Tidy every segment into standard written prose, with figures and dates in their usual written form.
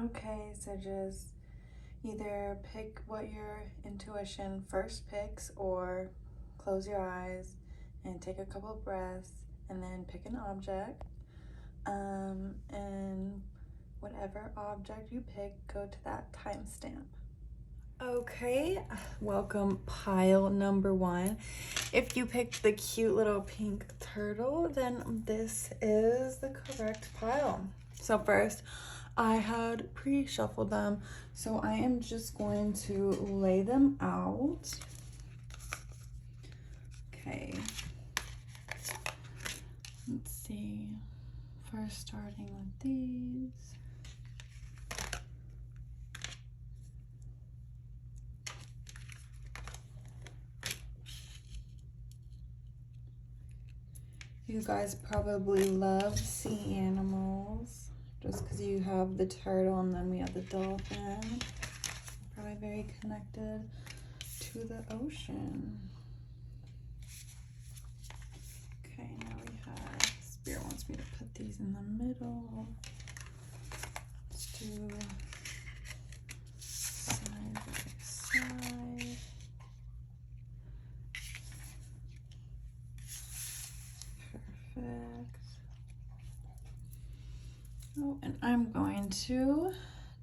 Okay, so just either pick what your intuition first picks or close your eyes and take a couple of breaths and then pick an object. And whatever object you pick, go to that timestamp. Okay, welcome pile number 1. If you picked the cute little pink turtle, then this is the correct pile. So first, I had pre-shuffled them, so I am just going to lay them out. Okay, let's see. First, starting with these. You guys probably love sea animals just because you have the turtle and then we have the dolphin. Probably very connected to the ocean. Okay, now we have, Spirit wants me to put these in the middle. Let's do side by side. Perfect. Oh, and I'm going to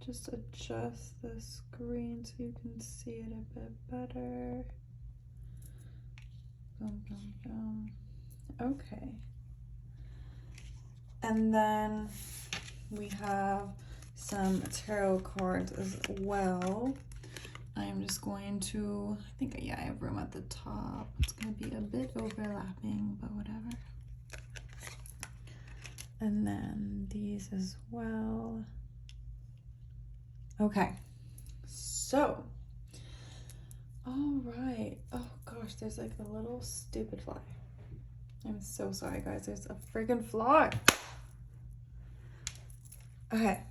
just adjust the screen so you can see it a bit better. Boom, boom, boom. Okay. And then we have some tarot cards as well. I'm just going to, I think, yeah, I have room at the top. It's going to be a bit overlapping, but whatever. And then these as well. Okay, so, all right. Oh gosh, there's like a little stupid fly. I'm so sorry, guys. There's a friggin' fly. Okay.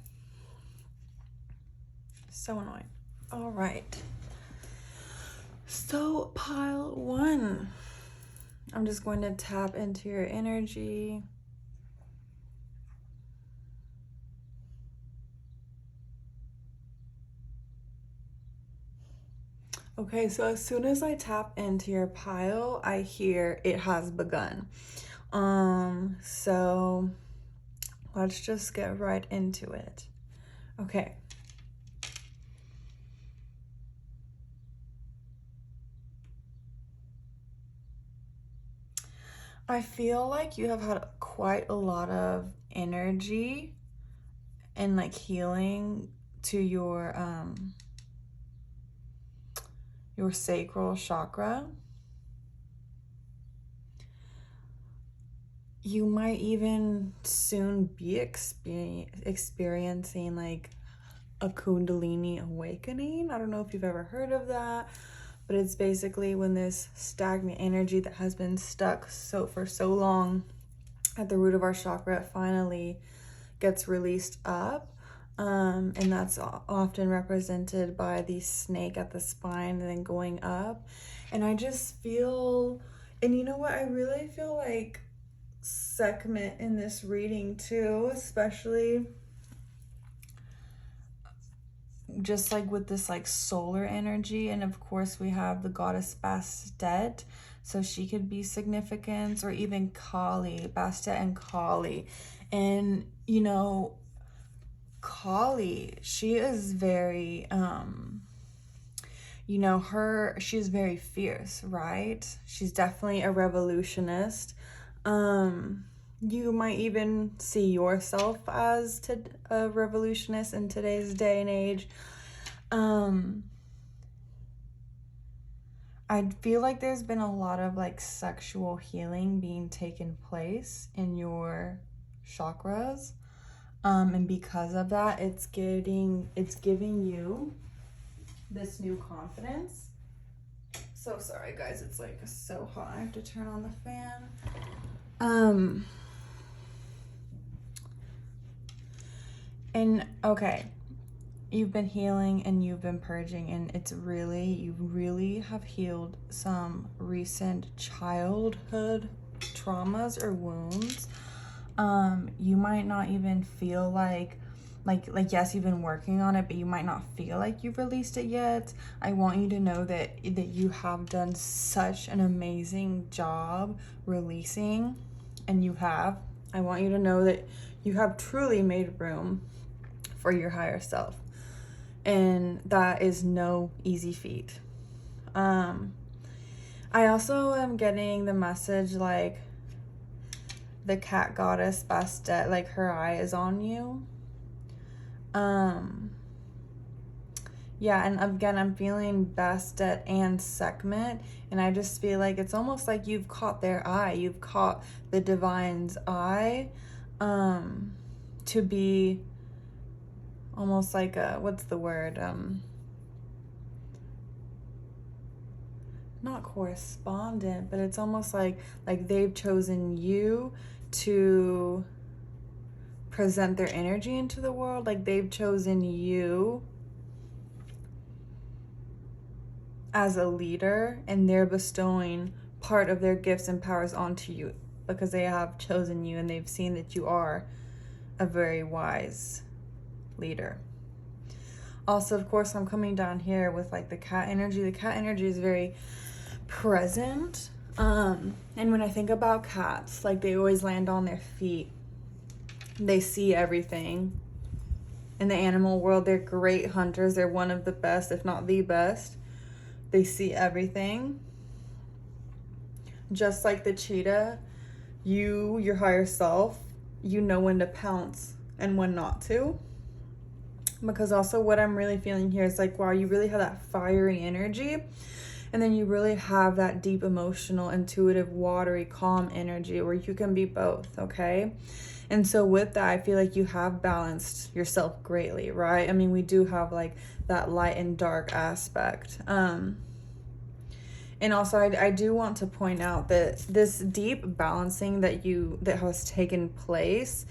So annoying. All right. So pile 1. I'm just going to tap into your energy. Okay, so as soon as I tap into your pile, I hear it has begun. So let's just get right into it. Okay. I feel like you have had quite a lot of energy and like healing to your sacral chakra. You might even soon be experiencing like a Kundalini awakening. I don't know if you've ever heard of that, but it's basically when this stagnant energy that has been stuck for so long at the root of our chakra finally gets released up. And that's often represented by the snake at the spine and then going up. And I just feel, and you know what, I really feel like Sekhmet in this reading too, especially just like with this like solar energy. And of course we have the goddess Bastet, so she could be significant, or even Kali, Bastet and Kali. And you know, Kali, she is very you know, she's very fierce, right? She's definitely a revolutionist. You might even see yourself as a revolutionist in today's day and age. I feel like there's been a lot of like sexual healing being taken place in your chakras. And because of that, it's giving you this new confidence. So sorry guys, it's like so hot. I have to turn on the fan. And okay, you've been healing and you've been purging, and you really have healed some recent childhood traumas or wounds. You might not even feel like like yes, you've been working on it, but you might not feel like you've released it yet. I want you to know that you have done such an amazing job releasing, and you have. I want you to know that you have truly made room for your higher self, and that is no easy feat. I also am getting the message like the cat goddess Bastet, like her eye is on you. Yeah, and again, I'm feeling Bastet and Sekhmet, and I just feel like it's almost like you've caught their eye. You've caught the divine's eye, to be almost like a, what's the word? Not correspondent, but it's almost like they've chosen you to present their energy into the world. Like they've chosen you as a leader, and they're bestowing part of their gifts and powers onto you because they have chosen you, and they've seen that you are a very wise leader. Also, of course, I'm coming down here with like the cat energy. The cat energy is very present. And when I think about cats, like they always land on their feet. They see everything. In the animal world, they're great hunters. They're one of the best, if not the best. They see everything. Just like the cheetah, your higher self, you know when to pounce and when not to. Because also what I'm really feeling here is like, wow, you really have that fiery energy. And then you really have that deep, emotional, intuitive, watery, calm energy where you can be both, okay? And so with that, I feel like you have balanced yourself greatly, right? I mean, we do have like that light and dark aspect. And also, I do want to point out that this deep balancing that has taken place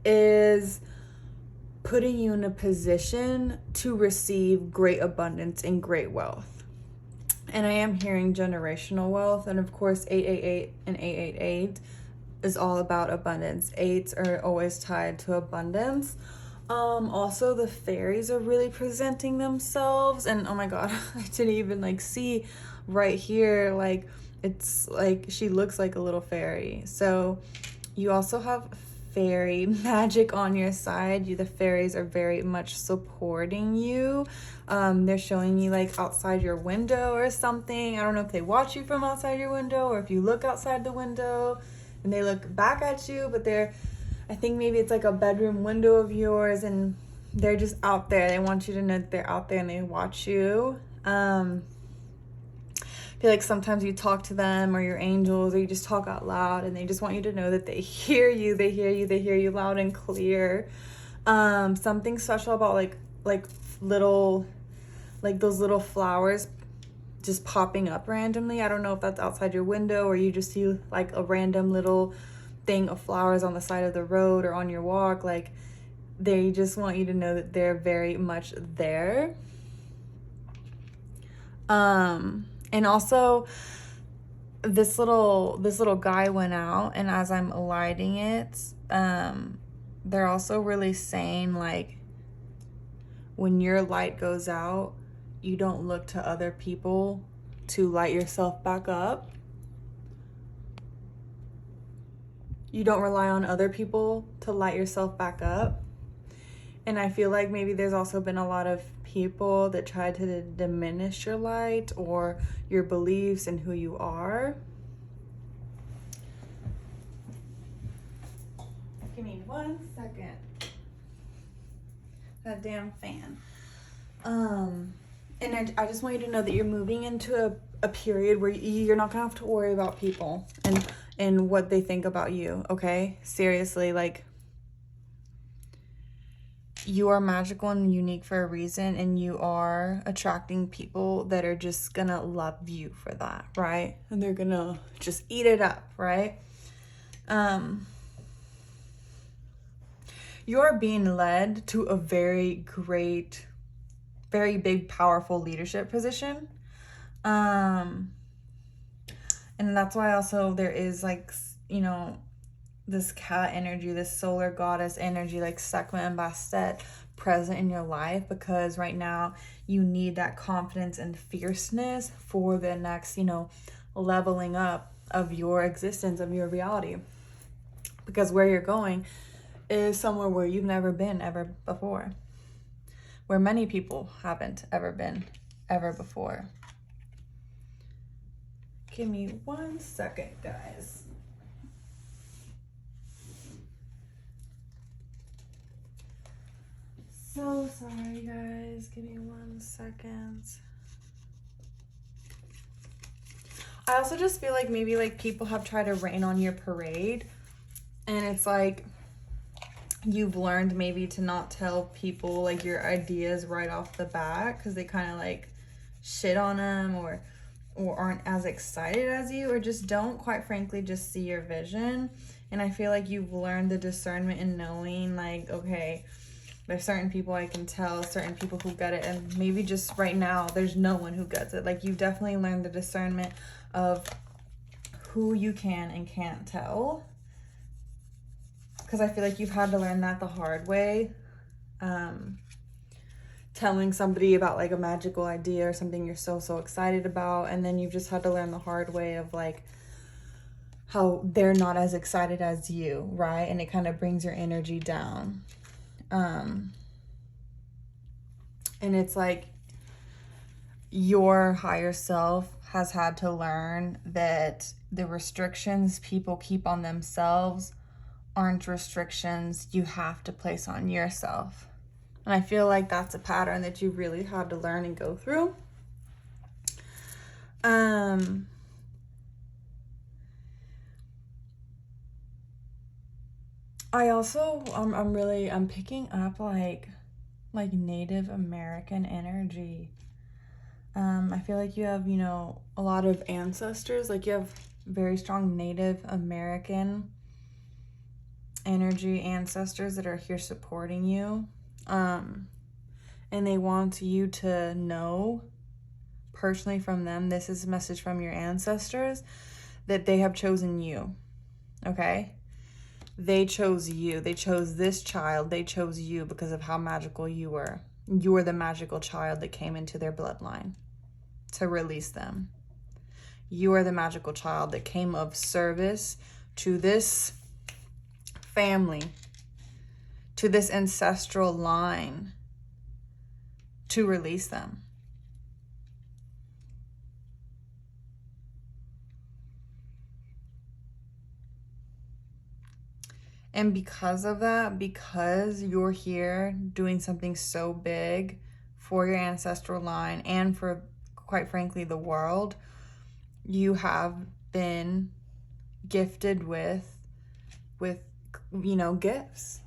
is putting you in a position to receive great abundance and great wealth. And I am hearing generational wealth. And of course, 888 and 888 is all about abundance. 8s are always tied to abundance. Also, the fairies are really presenting themselves. And oh my God, I didn't even like see right here. Like, it's like she looks like a little fairy. So you also have fairy magic on your side. The fairies are very much supporting you. They're showing you like outside your window or something. I don't know if they watch you from outside your window or if you look outside the window and they look back at you, but I think maybe it's like a bedroom window of yours and they're just out there. They want you to know that they're out there and they watch you. I feel like sometimes you talk to them or your angels, or you just talk out loud and they just want you to know that they hear you. They hear you loud and clear. Something special about like little, like those little flowers just popping up randomly. I don't know if that's outside your window or you just see like a random little thing of flowers on the side of the road or on your walk. Like they just want you to know that they're very much there. And also this little guy went out, and as I'm lighting it, they're also really saying like when your light goes out, you don't look to other people to light yourself back up. You don't rely on other people to light yourself back up. And I feel like maybe there's also been a lot of people that try to diminish your light or your beliefs and who you are. Give me 1 second. That damn fan. And I just want you to know that you're moving into a period where you're not gonna have to worry about people and what they think about you, okay? Seriously, like, you are magical and unique for a reason, and you are attracting people that are just gonna love you for that, right? And they're gonna just eat it up, right? You're being led to a very great, very big, powerful leadership position. And that's why also there is like, you know, cat energy, this solar goddess energy, like Sekhmet and Bastet, present in your life, because right now you need that confidence and fierceness for the next, you know, leveling up of your existence, of your reality. Because where you're going is somewhere where you've never been ever before, where many people haven't ever been ever before. Give me 1 second, guys. So sorry, guys. Give me 1 second. I also just feel like maybe like people have tried to rain on your parade, and it's like you've learned maybe to not tell people like your ideas right off the bat, because they kind of like shit on them or aren't as excited as you, or just don't, quite frankly, just see your vision. And I feel like you've learned the discernment in knowing like, okay, there's certain people I can tell, certain people who get it, and maybe just right now there's no one who gets it. Like, you've definitely learned the discernment of who you can and can't tell, because I feel like you've had to learn that the hard way. Telling somebody about like a magical idea or something you're so excited about, and then you've just had to learn the hard way of like how they're not as excited as you, right? And it kind of brings your energy down. And it's like your higher self has had to learn that the restrictions people keep on themselves aren't restrictions you have to place on yourself. And I feel like that's a pattern that you really had to learn and go through. I also, I'm picking up like Native American energy. I feel like you have, you know, a lot of ancestors, like you have very strong Native American energy ancestors that are here supporting you. And they want you to know personally from them, this is a message from your ancestors, that they have chosen you. Okay? They chose you. They chose this child. They chose you because of how magical you were. You were the magical child that came into their bloodline to release them. You are the magical child that came of service to this family, to this ancestral line, to release them. And because of that, because you're here doing something so big for your ancestral line and for, quite frankly, the world, you have been gifted with you know, gifts,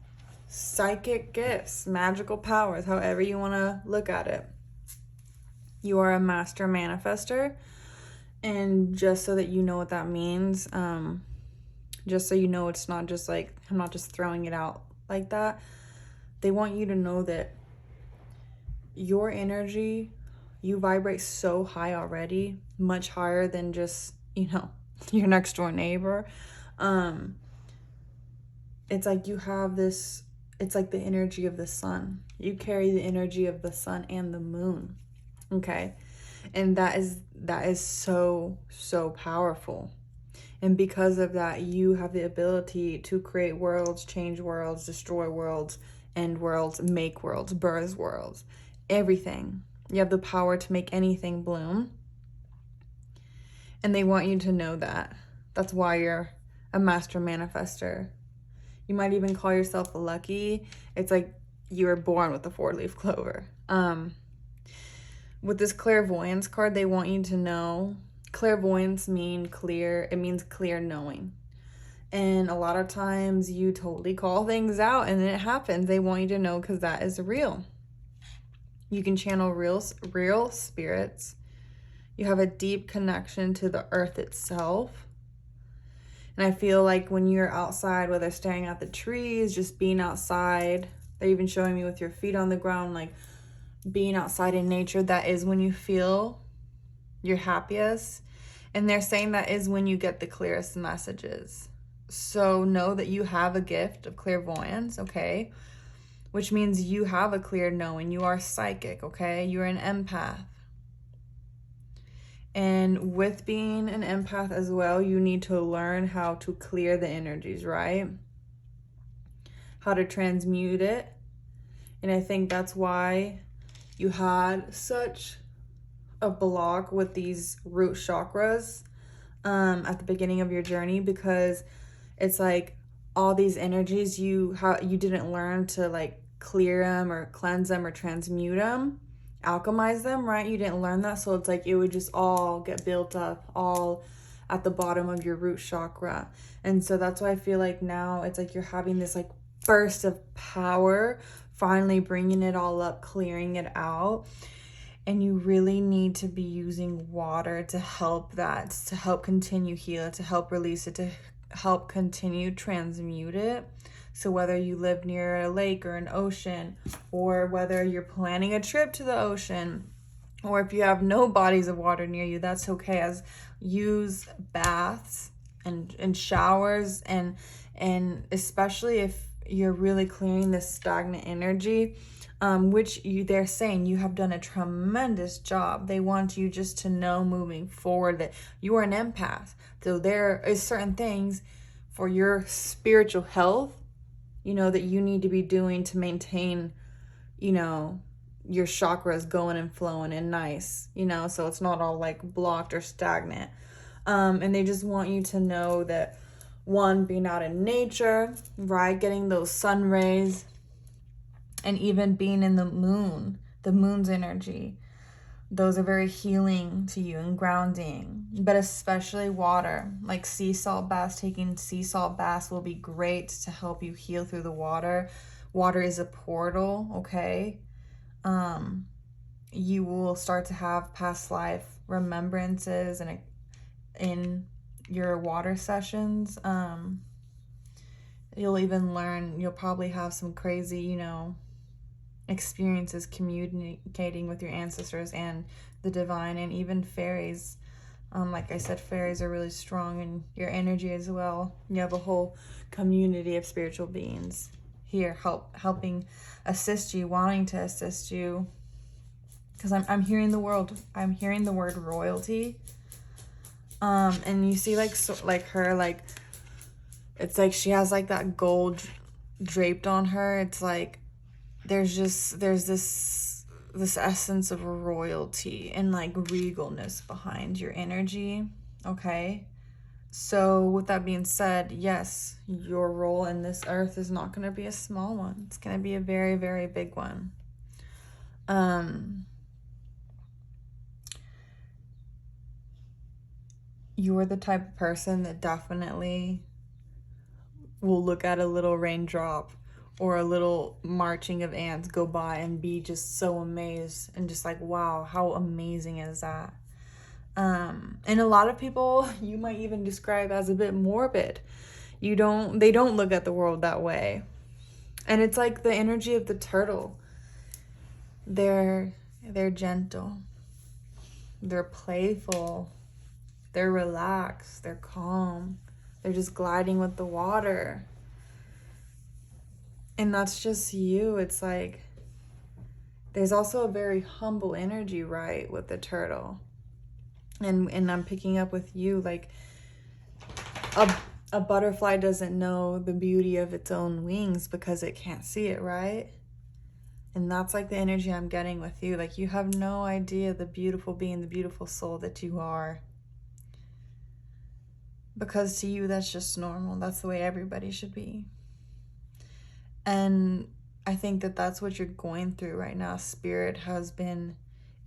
psychic gifts, magical powers, however you want to look at it. You are a master manifester. And just so that you know what that means, just so you know, it's not just like, I'm not just throwing it out like that. They want you to know that your energy, you vibrate so high already, much higher than just, you know, your next door neighbor. It's like you have this, it's like the energy of the sun. You carry the energy of the sun and the moon. Okay? And that is so powerful. And because of that, you have the ability to create worlds, change worlds, destroy worlds, end worlds, make worlds, birth worlds, everything. You have the power to make anything bloom. And they want you to know that. That's why you're a master manifester. You might even call yourself lucky. It's like you were born with a 4-leaf clover. With this clairvoyance card, they want you to know, clairvoyance means clear. It means clear knowing. And a lot of times you totally call things out and then it happens. They want you to know because that is real. You can channel real spirits. You have a deep connection to the earth itself. And I feel like when you're outside, whether staring at the trees, just being outside, they're even showing me with your feet on the ground, like being outside in nature, that is when you feel your happiest. And they're saying that is when you get the clearest messages. So know that you have a gift of clairvoyance, okay? Which means you have a clear knowing. You are psychic, okay? You're an empath. And with being an empath as well, you need to learn how to clear the energies, right? How to transmute it. And I think that's why you had such a block with these root chakras at the beginning of your journey, because it's like all these energies you didn't learn to like clear them or cleanse them or transmute them, alchemize them, right? You didn't learn that, so it's like it would just all get built up all at the bottom of your root chakra. And so that's why I feel like now it's like you're having this like burst of power, finally bringing it all up, clearing it out. And you really need to be using water to help that, to help continue heal it, to help release it, to help continue transmute it. So whether you live near a lake or an ocean, or whether you're planning a trip to the ocean, or if you have no bodies of water near you, that's okay. As use baths and showers, and especially if you're really clearing this stagnant energy, which they're saying you have done a tremendous job. They want you just to know moving forward that you are an empath. So there is certain things for your spiritual health, that you need to be doing to maintain, your chakras going and flowing and nice, so it's not all like blocked or stagnant. And they just want you to know that, one, being out in nature, right, getting those sun rays, and even being in the moon's energy, those are very healing to you and grounding. But especially water, like sea salt baths. Taking sea salt baths will be great to help you heal through the water. Water is a portal, okay? You will start to have past life remembrances and in your water sessions. You'll even learn, you'll probably have some crazy, experiences communicating with your ancestors and the divine, and even fairies. Like I said, fairies are really strong in your energy as well. You have a whole community of spiritual beings here helping assist you, wanting to assist you. Because I'm hearing the word royalty. And you see like her, like it's like she has like that gold draped on her. It's like there's this essence of royalty and like regalness behind your energy, okay? So with that being said, yes, your role in this earth is not going to be a small one. It's going to be a very, very big one. You're the type of person that definitely will look at a little raindrop or a little marching of ants go by and be just so amazed and just like, wow, how amazing is that? And a lot of people you might even describe as a bit morbid. They don't look at the world that way. And it's like the energy of the turtle. They're gentle. They're playful. They're relaxed. They're calm. They're just gliding with the water. And that's just you. It's like there's also a very humble energy, right, with the turtle. And I'm picking up with you, like a butterfly doesn't know the beauty of its own wings because it can't see it, right? And that's like the energy I'm getting with you. Like you have no idea the beautiful being, the beautiful soul that you are. Because to you, that's just normal. That's the way everybody should be. And I think that that's what you're going through right now. Spirit has been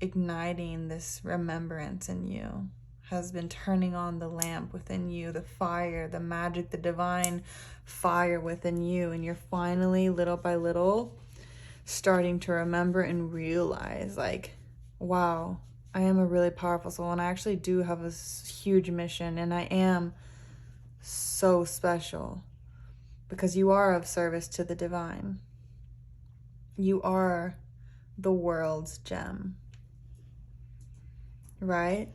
igniting this remembrance in you, has been turning on the lamp within you, the fire, the magic, the divine fire within you. And you're finally, little by little, starting to remember and realize, like, wow, I am a really powerful soul, and I actually do have a huge mission, and I am so special because you are of service to the divine. You are the world's gem, right?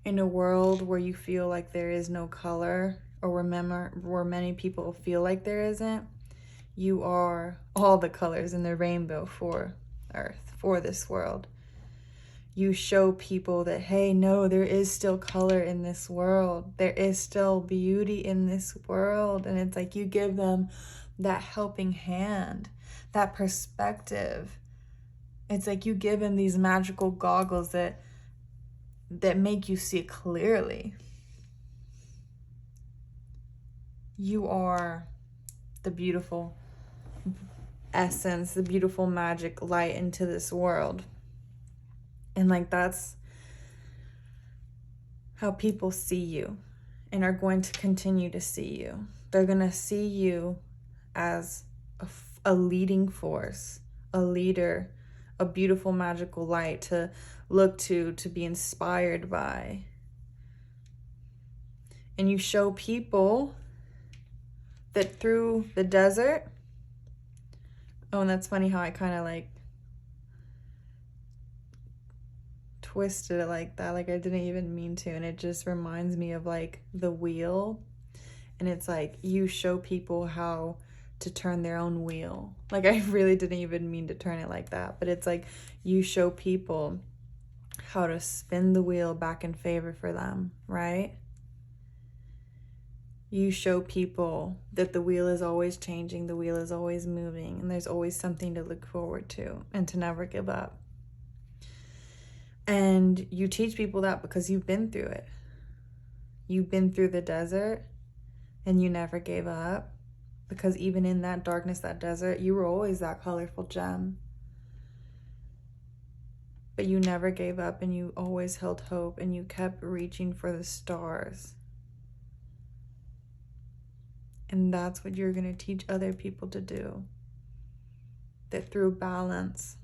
In a world where you feel like there is no color or where many people feel like there isn't, you are all the colors in the rainbow for Earth, for this world. You show people that, hey, no, there is still color in this world. There is still beauty in this world. And it's like you give them that helping hand, that perspective. It's like you give them these magical goggles that make you see clearly. You are the beautiful essence, the beautiful magic light into this world. And like that's how people see you and are going to continue to see you. They're going to see you as a leading force, a leader, a beautiful magical light to look to be inspired by. And you show people that through the desert, oh, and that's funny how I kind of like twisted it like that, like I didn't even mean to, and it just reminds me of like the wheel. And it's like you show people how to turn their own wheel. Like I really didn't even mean to turn it like that, but it's like you show people how to spin the wheel back in favor for them, right? You show people that the wheel is always changing, the wheel is always moving, and there's always something to look forward to and to never give up. And you teach people that because you've been through it. You've been through the desert and you never gave up, because even in that darkness, that desert, you were always that colorful gem. But you never gave up and you always held hope and you kept reaching for the stars. And that's what you're going to teach other people to do. That through balancing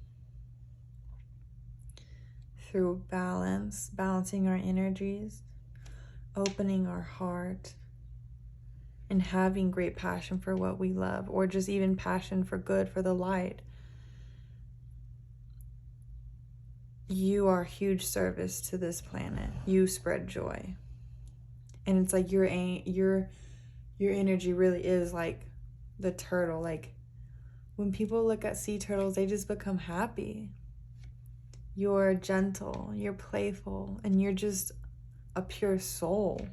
our energies, opening our heart, and having great passion for what we love, or just even passion for good, for the light, you are huge service to this planet. You spread joy. And it's like your energy really is like the turtle. Like when people look at sea turtles, they just become happy. You're gentle, you're playful, and you're just a pure soul.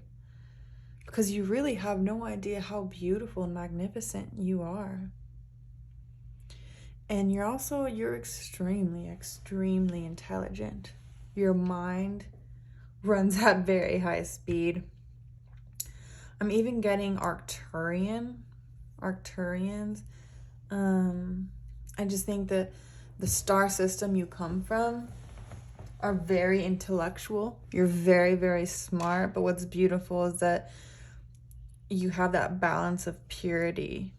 Because you really have no idea how beautiful and magnificent you are. And you're extremely, extremely intelligent. Your mind runs at very high speed. I'm even getting Arcturians. I just think that the star system you come from are very intellectual. You're very, very smart. But what's beautiful is that you have that balance of purity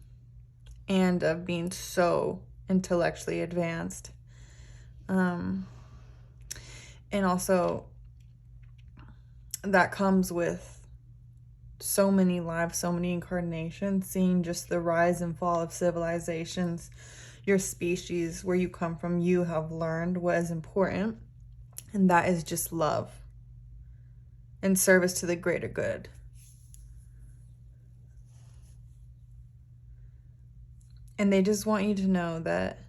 and of being so intellectually advanced. And also that comes with so many lives, so many incarnations, seeing just the rise and fall of civilizations. Your species, where you come from, you have learned what is important, and that is just love and service to the greater good. And they just want you to know that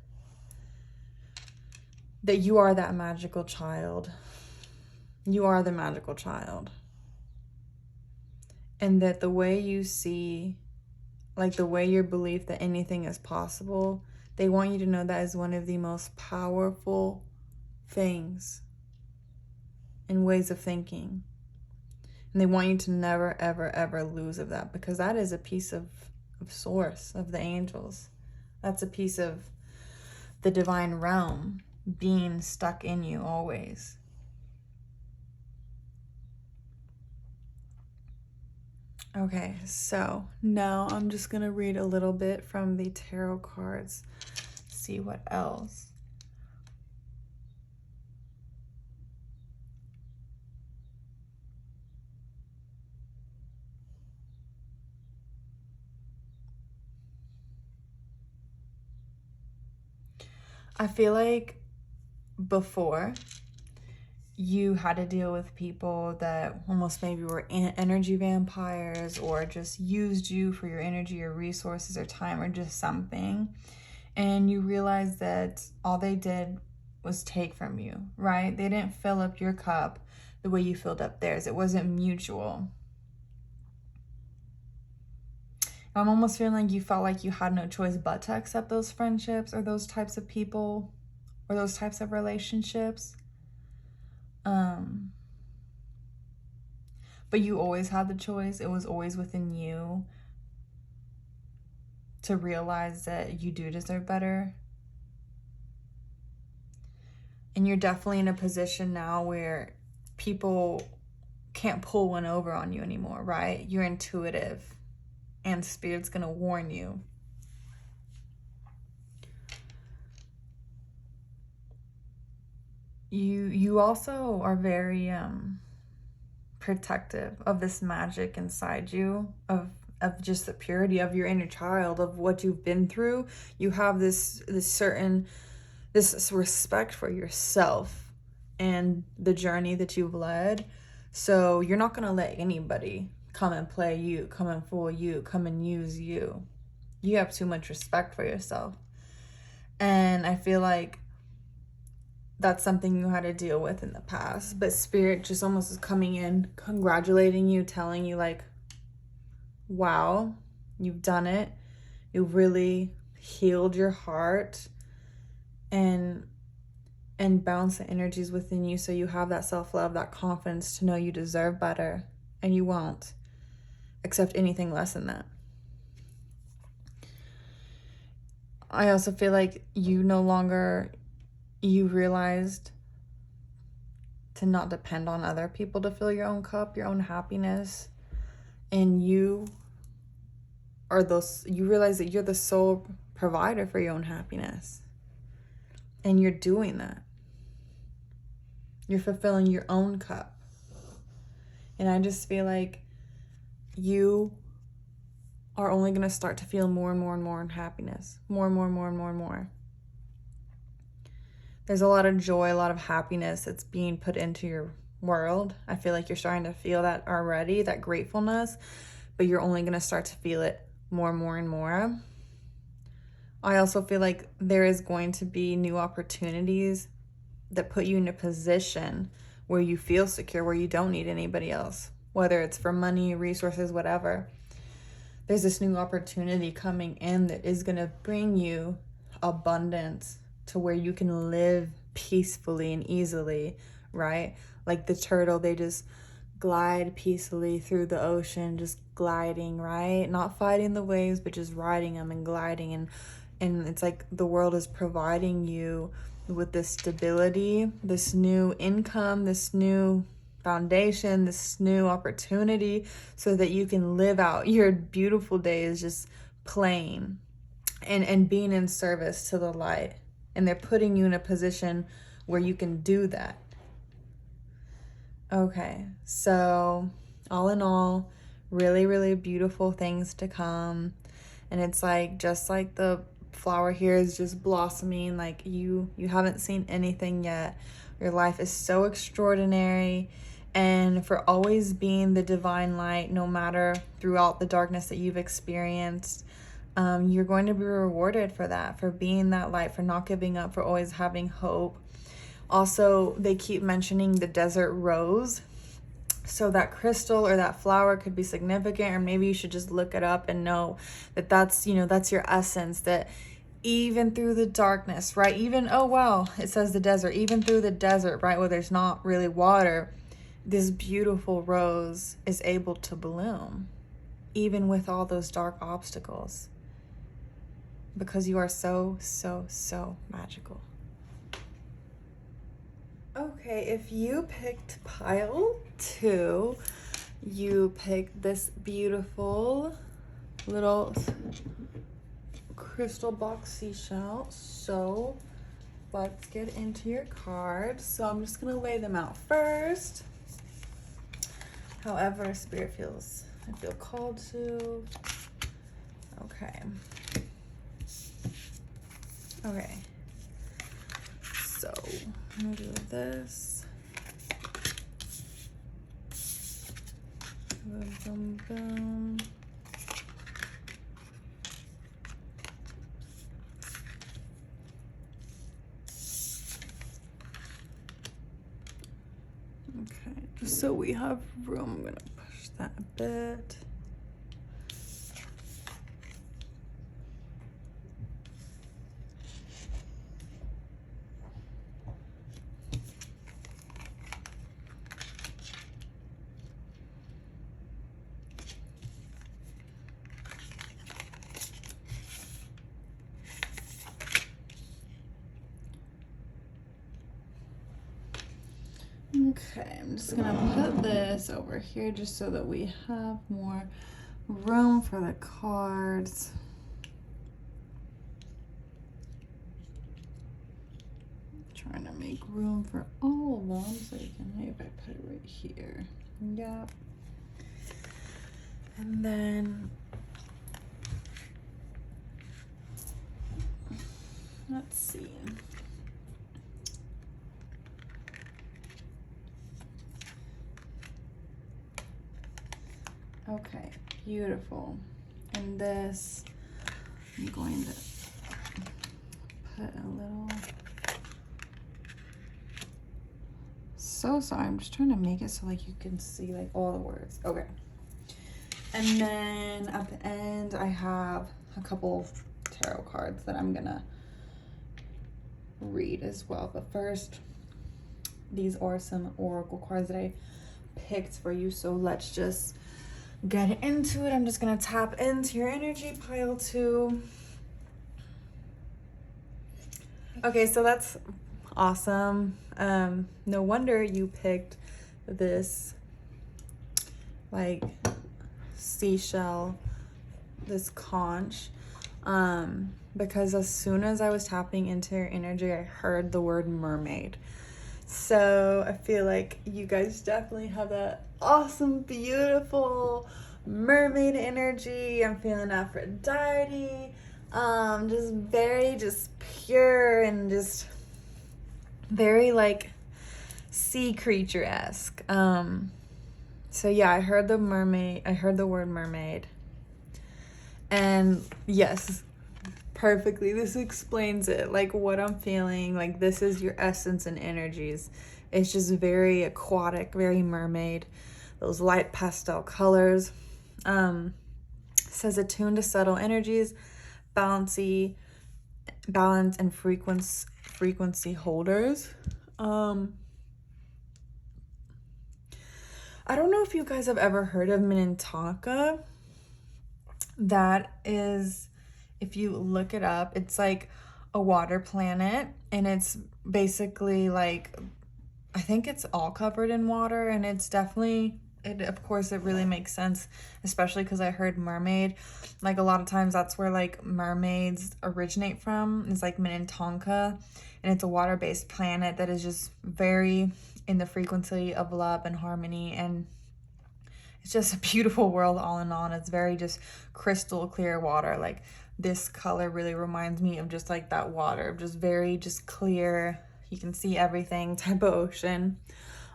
you are that magical child. You are the magical child. And that the way you see, like the way your belief that anything is possible, they want you to know that is one of the most powerful things and ways of thinking. And they want you to never, ever, ever lose of that, because that is a piece of source, of the angels. That's a piece of the divine realm being stuck in you always. Okay, so now I'm just going to read a little bit from the tarot cards, see what else. I feel like before you had to deal with people that almost maybe were energy vampires or just used you for your energy or resources or time or just something. And you realize that all they did was take from you, right? They didn't fill up your cup the way you filled up theirs. It wasn't mutual. I'm almost feeling like you felt like you had no choice but to accept those friendships or those types of people or those types of relationships. But you always had the choice. It was always within you to realize that you do deserve better. And you're definitely in a position now where people can't pull one over on you anymore, right? You're intuitive and Spirit's gonna warn you. You also are very protective of this magic inside you, of just the purity of your inner child, of what you've been through. You have this respect for yourself and the journey that you've led. So you're not gonna let anybody come and play you, come and fool you, come and use you. You have too much respect for yourself. And I feel like that's something you had to deal with in the past. But Spirit just almost is coming in, congratulating you, telling you like, wow, you've done it. You really healed your heart and balance the energies within you, so you have that self-love, that confidence to know you deserve better, and you won't accept anything less than that. I also feel like you realized to not depend on other people to fill your own cup, your own happiness. And you realize that you're the sole provider for your own happiness. And you're doing that. You're fulfilling your own cup. And I just feel like you are only going to start to feel more and more and more in happiness. More and more and more and more and more. There's a lot of joy, a lot of happiness that's being put into your world. I feel like you're starting to feel that already, that gratefulness, but you're only going to start to feel it more and more and more. I also feel like there is going to be new opportunities that put you in a position where you feel secure, where you don't need anybody else, whether it's for money, resources, whatever. There's this new opportunity coming in that is going to bring you abundance to where you can live peacefully and easily, right? Like the turtle, they just glide peacefully through the ocean, just gliding, right? Not fighting the waves, but just riding them and gliding. And it's like the world is providing you with this stability, this new income, this new foundation, this new opportunity, so that you can live out your beautiful days just playing and being in service to the light. And they're putting you in a position where you can do that. Okay, so all in all, really, really beautiful things to come. And it's like, just like the flower here is just blossoming, like you haven't seen anything yet. Your life is so extraordinary. And for always being the divine light, no matter throughout the darkness that you've experienced, you're going to be rewarded for that, for being that light, for not giving up, for always having hope. Also, they keep mentioning the desert rose. So that crystal or that flower could be significant, or maybe you should just look it up and know that that's your essence, that even through the darkness, right? Even, oh wow, it says the desert, even through the desert, right, where there's not really water, this beautiful rose is able to bloom, even with all those dark obstacles. Because you are so, so, so magical. Okay, if you picked pile 2, you picked this beautiful little crystal box seashell. So let's get into your cards. So I'm just gonna lay them out first. However, Spirit I feel called to. Okay. Okay. So I'm gonna do this. Boom, boom, boom. Okay, just so we have room, I'm gonna push that a bit. Okay, I'm just gonna put this over here just so that we have more room for the cards. Trying to make room for all of them, so you can maybe put it right here. Yep. And then let's see. Okay, beautiful. And this, I'm going to put a little. So sorry, I'm just trying to make it so like you can see like all the words. Okay. And then at the end, I have a couple of tarot cards that I'm gonna read as well. But first, these are some oracle cards that I picked for you. So let's just get into it. I'm just gonna tap into your energy pile too. Okay, so that's awesome. No wonder you picked this like seashell, this conch, because as soon as I was tapping into your energy, I heard the word mermaid. So I feel like you guys definitely have that awesome, beautiful mermaid energy. I'm feeling Aphrodite, just very just pure and just very like sea creature-esque. So yeah, I heard the mermaid, I heard the word mermaid. And yes, perfectly, this explains it, like what I'm feeling. Like this is your essence and energies. It's just very aquatic, very mermaid, those light pastel colors. Says attuned to subtle energies, balance and frequency holders. I don't know if you guys have ever heard of Minnetonka. That is, if you look it up, it's like a water planet, and it's basically like, I think it's all covered in water, and it's definitely, of course it really makes sense, especially because I heard mermaid. Like a lot of times that's where like mermaids originate from. It's like Minnetonka, and it's a water-based planet that is just very in the frequency of love and harmony, and it's just a beautiful world all in all. And it's very just crystal clear water. Like this color really reminds me of just like that water, just very just clear, you can see everything type of ocean.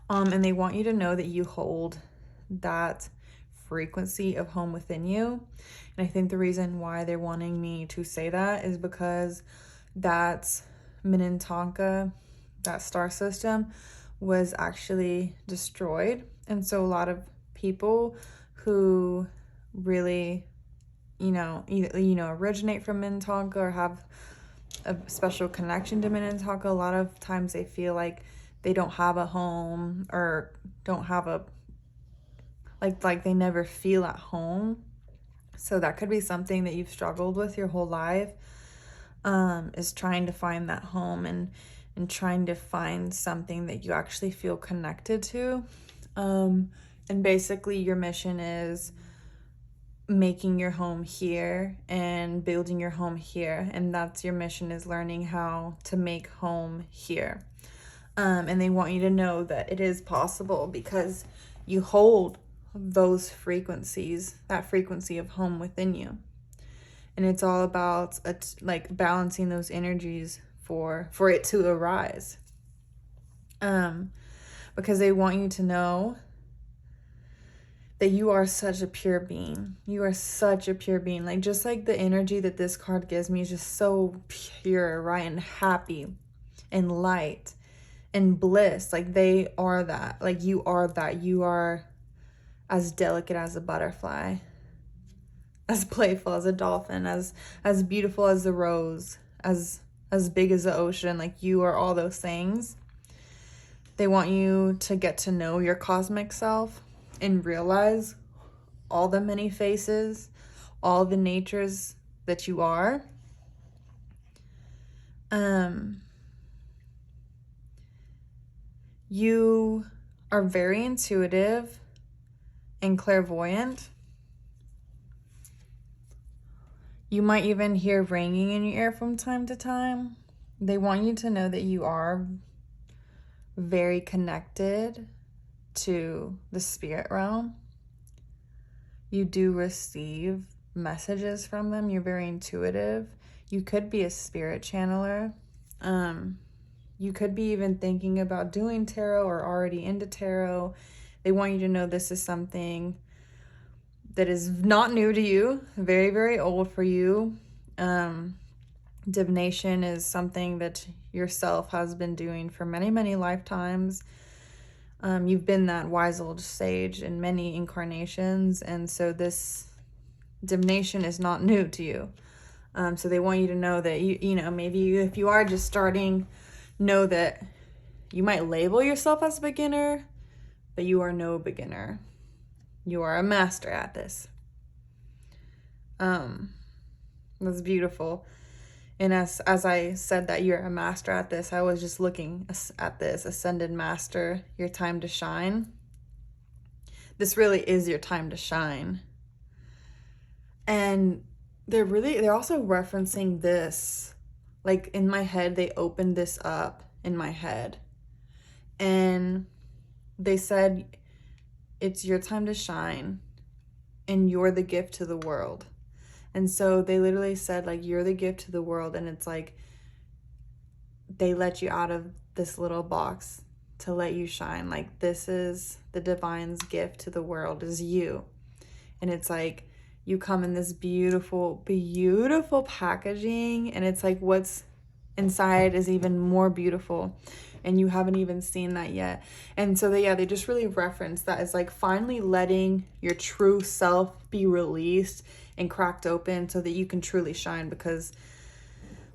And they want you to know that you hold that frequency of home within you. And I think the reason why they're wanting me to say that is because that's Minnetonka, that star system was actually destroyed. And so a lot of people who really, originate from Minnetonka or have a special connection to Minnetonka, a lot of times they feel like they don't have a home or don't have a, like they never feel at home. So that could be something that you've struggled with your whole life, is trying to find that home and trying to find something that you actually feel connected to. And basically your mission is making your home here and building your home here. And that's your mission, is learning how to make home here. And they want you to know that it is possible because you hold those frequencies, that frequency of home within you. And it's all about like balancing those energies for it to arise. Because they want you to know that you are such a pure being. You are such a pure being. Like, just like the energy that this card gives me is just so pure, right? And happy and light and bliss. Like, they are that. Like, you are that. You are as delicate as a butterfly, as playful as a dolphin, as beautiful as the rose, as big as the ocean. Like, you are all those things. They want you to get to know your cosmic self and realize all the many faces, all the natures that you are. You are very intuitive and clairvoyant. You might even hear ringing in your ear from time to time. They want you to know that you are very connected to the spirit realm. You do receive messages from them. You're very intuitive. You could be a spirit channeler. You could be even thinking about doing tarot or already into tarot. They want you to know this is something that is not new to you, very, very old for you. Divination is something that yourself has been doing for many, many lifetimes. You've been that wise old sage in many incarnations, and so this divination is not new to you. So they want you to know that you know, maybe if you are just starting, know that you might label yourself as a beginner, but you are no beginner. You are a master at this. That's beautiful. And as I said that you're a master at this, I was just looking at this Ascended Master, your time to shine. This really is your time to shine. And they're also referencing this. Like, in my head, they opened this up in my head. And they said, it's your time to shine, and you're the gift to the world. And so they literally said, like, you're the gift to the world. And it's like they let you out of this little box to let you shine. Like, this is the divine's gift to the world, is you. And it's like you come in this beautiful, beautiful packaging, and it's like what's inside is even more beautiful, and you haven't even seen that yet. And so they just really reference that as like finally letting your true self be released and cracked open so that you can truly shine. Because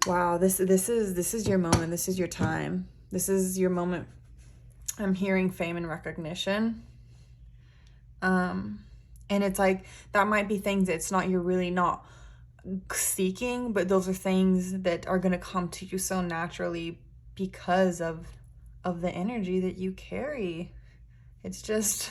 wow, this is your moment. This is your time. This is your moment. I'm hearing fame and recognition. And it's like that might be things that's not, you're really not seeking, but those are things that are going to come to you so naturally because of the energy that you carry. It's just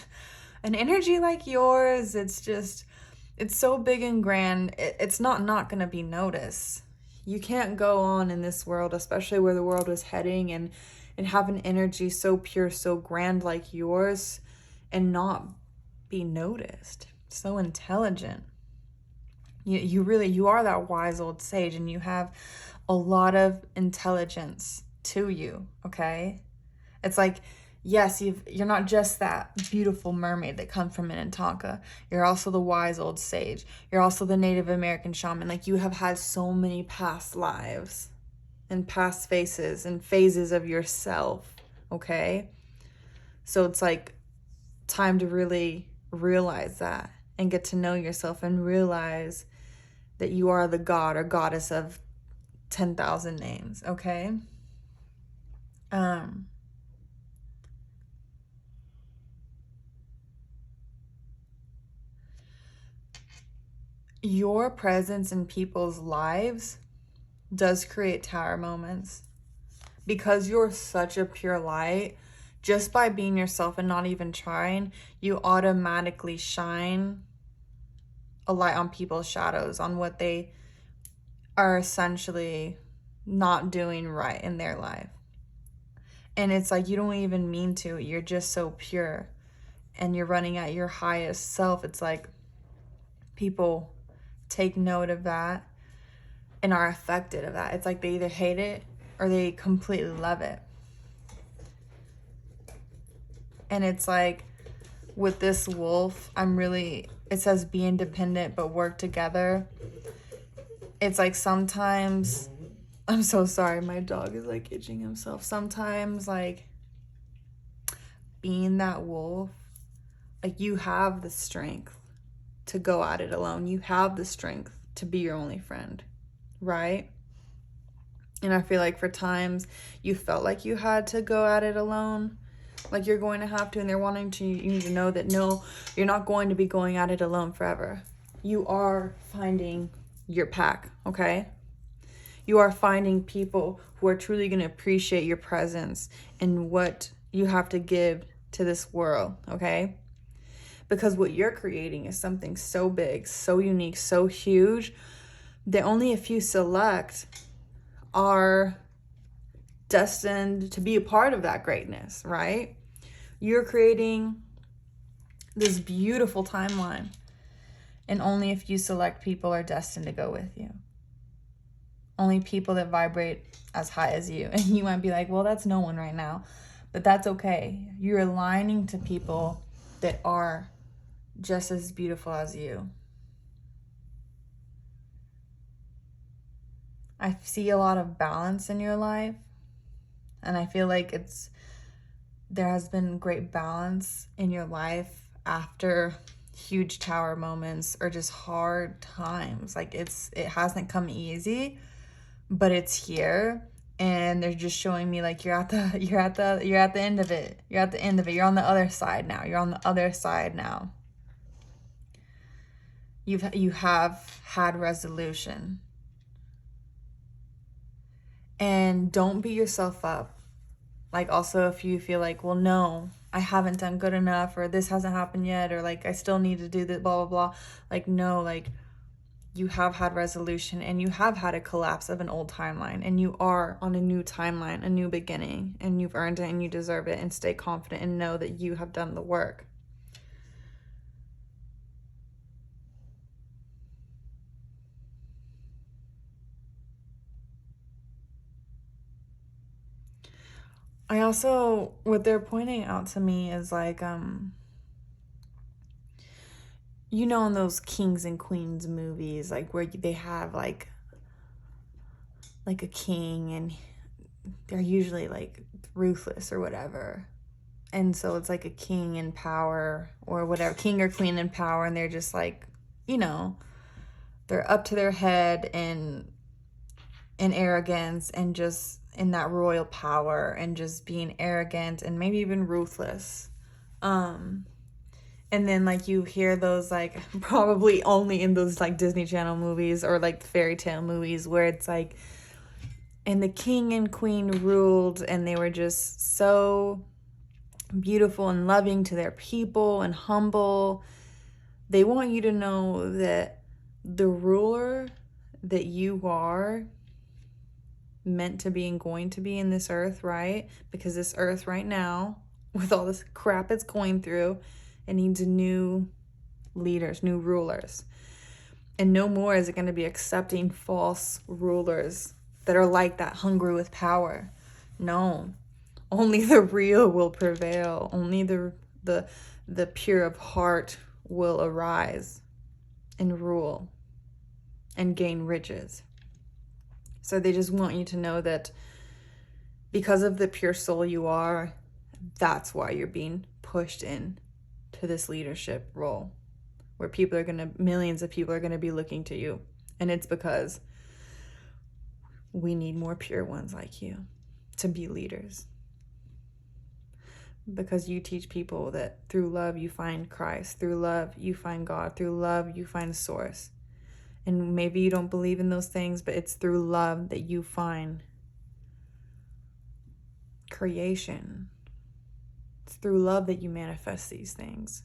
an energy like yours. It's so big and grand. It's not going to be noticed. You can't go on in this world, especially where the world is heading, and have an energy so pure, so grand like yours, and be noticed. So intelligent. You are that wise old sage, and you have a lot of intelligence to you, okay? It's like, yes, you're not just that beautiful mermaid that comes from Minnetonka. You're also the wise old sage. You're also the Native American shaman. Like, you have had so many past lives and past faces and phases of yourself, okay? So it's like time to really realize that and get to know yourself and realize that you are the god or goddess of 10,000 names, okay? Your presence in people's lives does create tower moments. Because you're such a pure light, just by being yourself and not even trying, you automatically shine a light on people's shadows, on what they are essentially not doing right in their life. And it's like you don't even mean to. You're just so pure, and you're running at your highest self. It's like people take note of that and are affected of that. It's like they either hate it or they completely love it. And it's like with this wolf, it says be independent but work together. It's like sometimes, I'm so sorry, my dog is like itching himself. Sometimes like being that wolf, like you have the strength to go at it alone. You have the strength to be your only friend, right? And I feel like for times you felt like you had to go at it alone, like you're going to have to, and they're wanting you to know that no, you're not going to be going at it alone forever. You are finding your pack, okay? You are finding people who are truly going to appreciate your presence and what you have to give to this world, okay? Because what you're creating is something so big, so unique, so huge that only a few select are destined to be a part of that greatness, right? You're creating this beautiful timeline, and only a few select people are destined to go with you. Only people that vibrate as high as you. And you might be like, well, that's no one right now. But that's okay. You're aligning to people that are just as beautiful as you. I see a lot of balance in your life. And I feel like there has been great balance in your life after huge tower moments or just hard times. Like it hasn't come easy, but it's here, and they're just showing me like you're at the end of it. You're at the end of it. You're on the other side now. You're on the other side now. You have had resolution. And don't beat yourself up. Like also if you feel like, well, no, I haven't done good enough, or this hasn't happened yet, or like I still need to do this, blah, blah, blah. Like, no, like you have had resolution, and you have had a collapse of an old timeline, and you are on a new timeline, a new beginning, and you've earned it and you deserve it, and stay confident and know that you have done the work. I also, what they're pointing out to me is like, you know, in those kings and queens movies, like where they have like a king, and they're usually like ruthless or whatever. And so it's like a king in power or whatever, king or queen in power, and they're just like, you know, they're up to their head in arrogance and just in that royal power and just being arrogant and maybe even ruthless. And then like you hear those like probably only in those like Disney Channel movies or like fairy tale movies where it's like, and the king and queen ruled and they were just so beautiful and loving to their people and humble. They want you to know that the ruler that you are meant to be and going to be in this earth, right? Because this earth right now, with all this crap it's going through, it needs new leaders, new rulers. And no more is it going to be accepting false rulers that are like that, hungry with power. No. Only the real will prevail. Only the pure of heart will arise and rule and gain riches. So they just want you to know that because of the pure soul you are, that's why you're being pushed in to this leadership role where millions of people are going to be looking to you. And it's because we need more pure ones like you to be leaders. Because you teach people that through love you find Christ, through love you find God, through love you find source. And maybe you don't believe in those things, but it's through love that you find creation. It's through love that you manifest these things.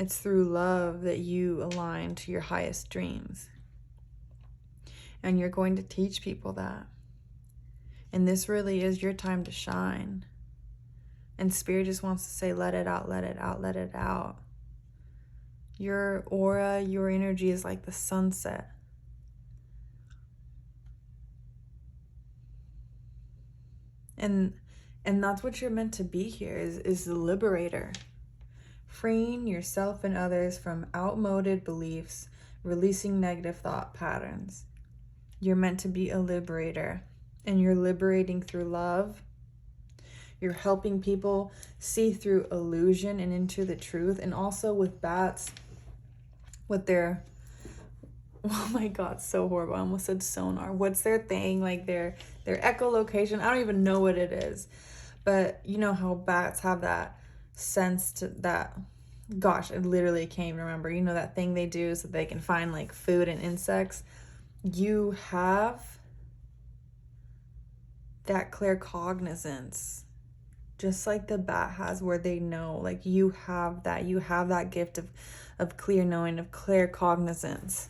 It's through love that you align to your highest dreams. And you're going to teach people that. And this really is your time to shine. And Spirit just wants to say, let it out, let it out, let it out. Your aura, your energy is like the sunset. And that's what you're meant to be here, is the liberator. freeing yourself and others from outmoded beliefs, releasing negative thought patterns. You're meant to be a liberator, and you're liberating through love. You're helping people see through illusion and into the truth. And also with bats, with their, oh my God, so horrible. I almost said sonar. What's their thing? Like their echolocation. I don't even know what it is. But you know how bats have that sense to that, gosh, I literally can't even remember. You know that thing they do so they can find like food and insects? You have that claircognizance, just like the bat has, where they know. Like you have that gift of clear knowing, of claircognizance.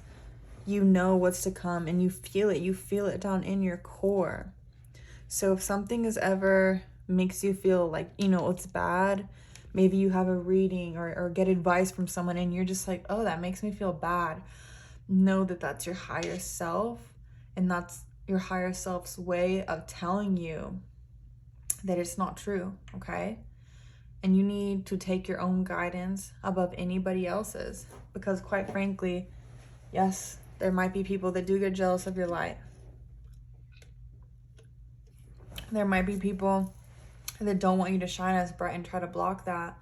You know what's to come, and you feel it down in your core. So if something is ever makes you feel like, you know, it's bad, maybe you have a reading or get advice from someone and you're just like, oh, that makes me feel bad, know that that's your higher self, and that's your higher self's way of telling you that it's not true, okay? And you need to take your own guidance above anybody else's, because quite frankly, yes, there might be people that do get jealous of your light. There might be people that don't want you to shine as bright and try to block that.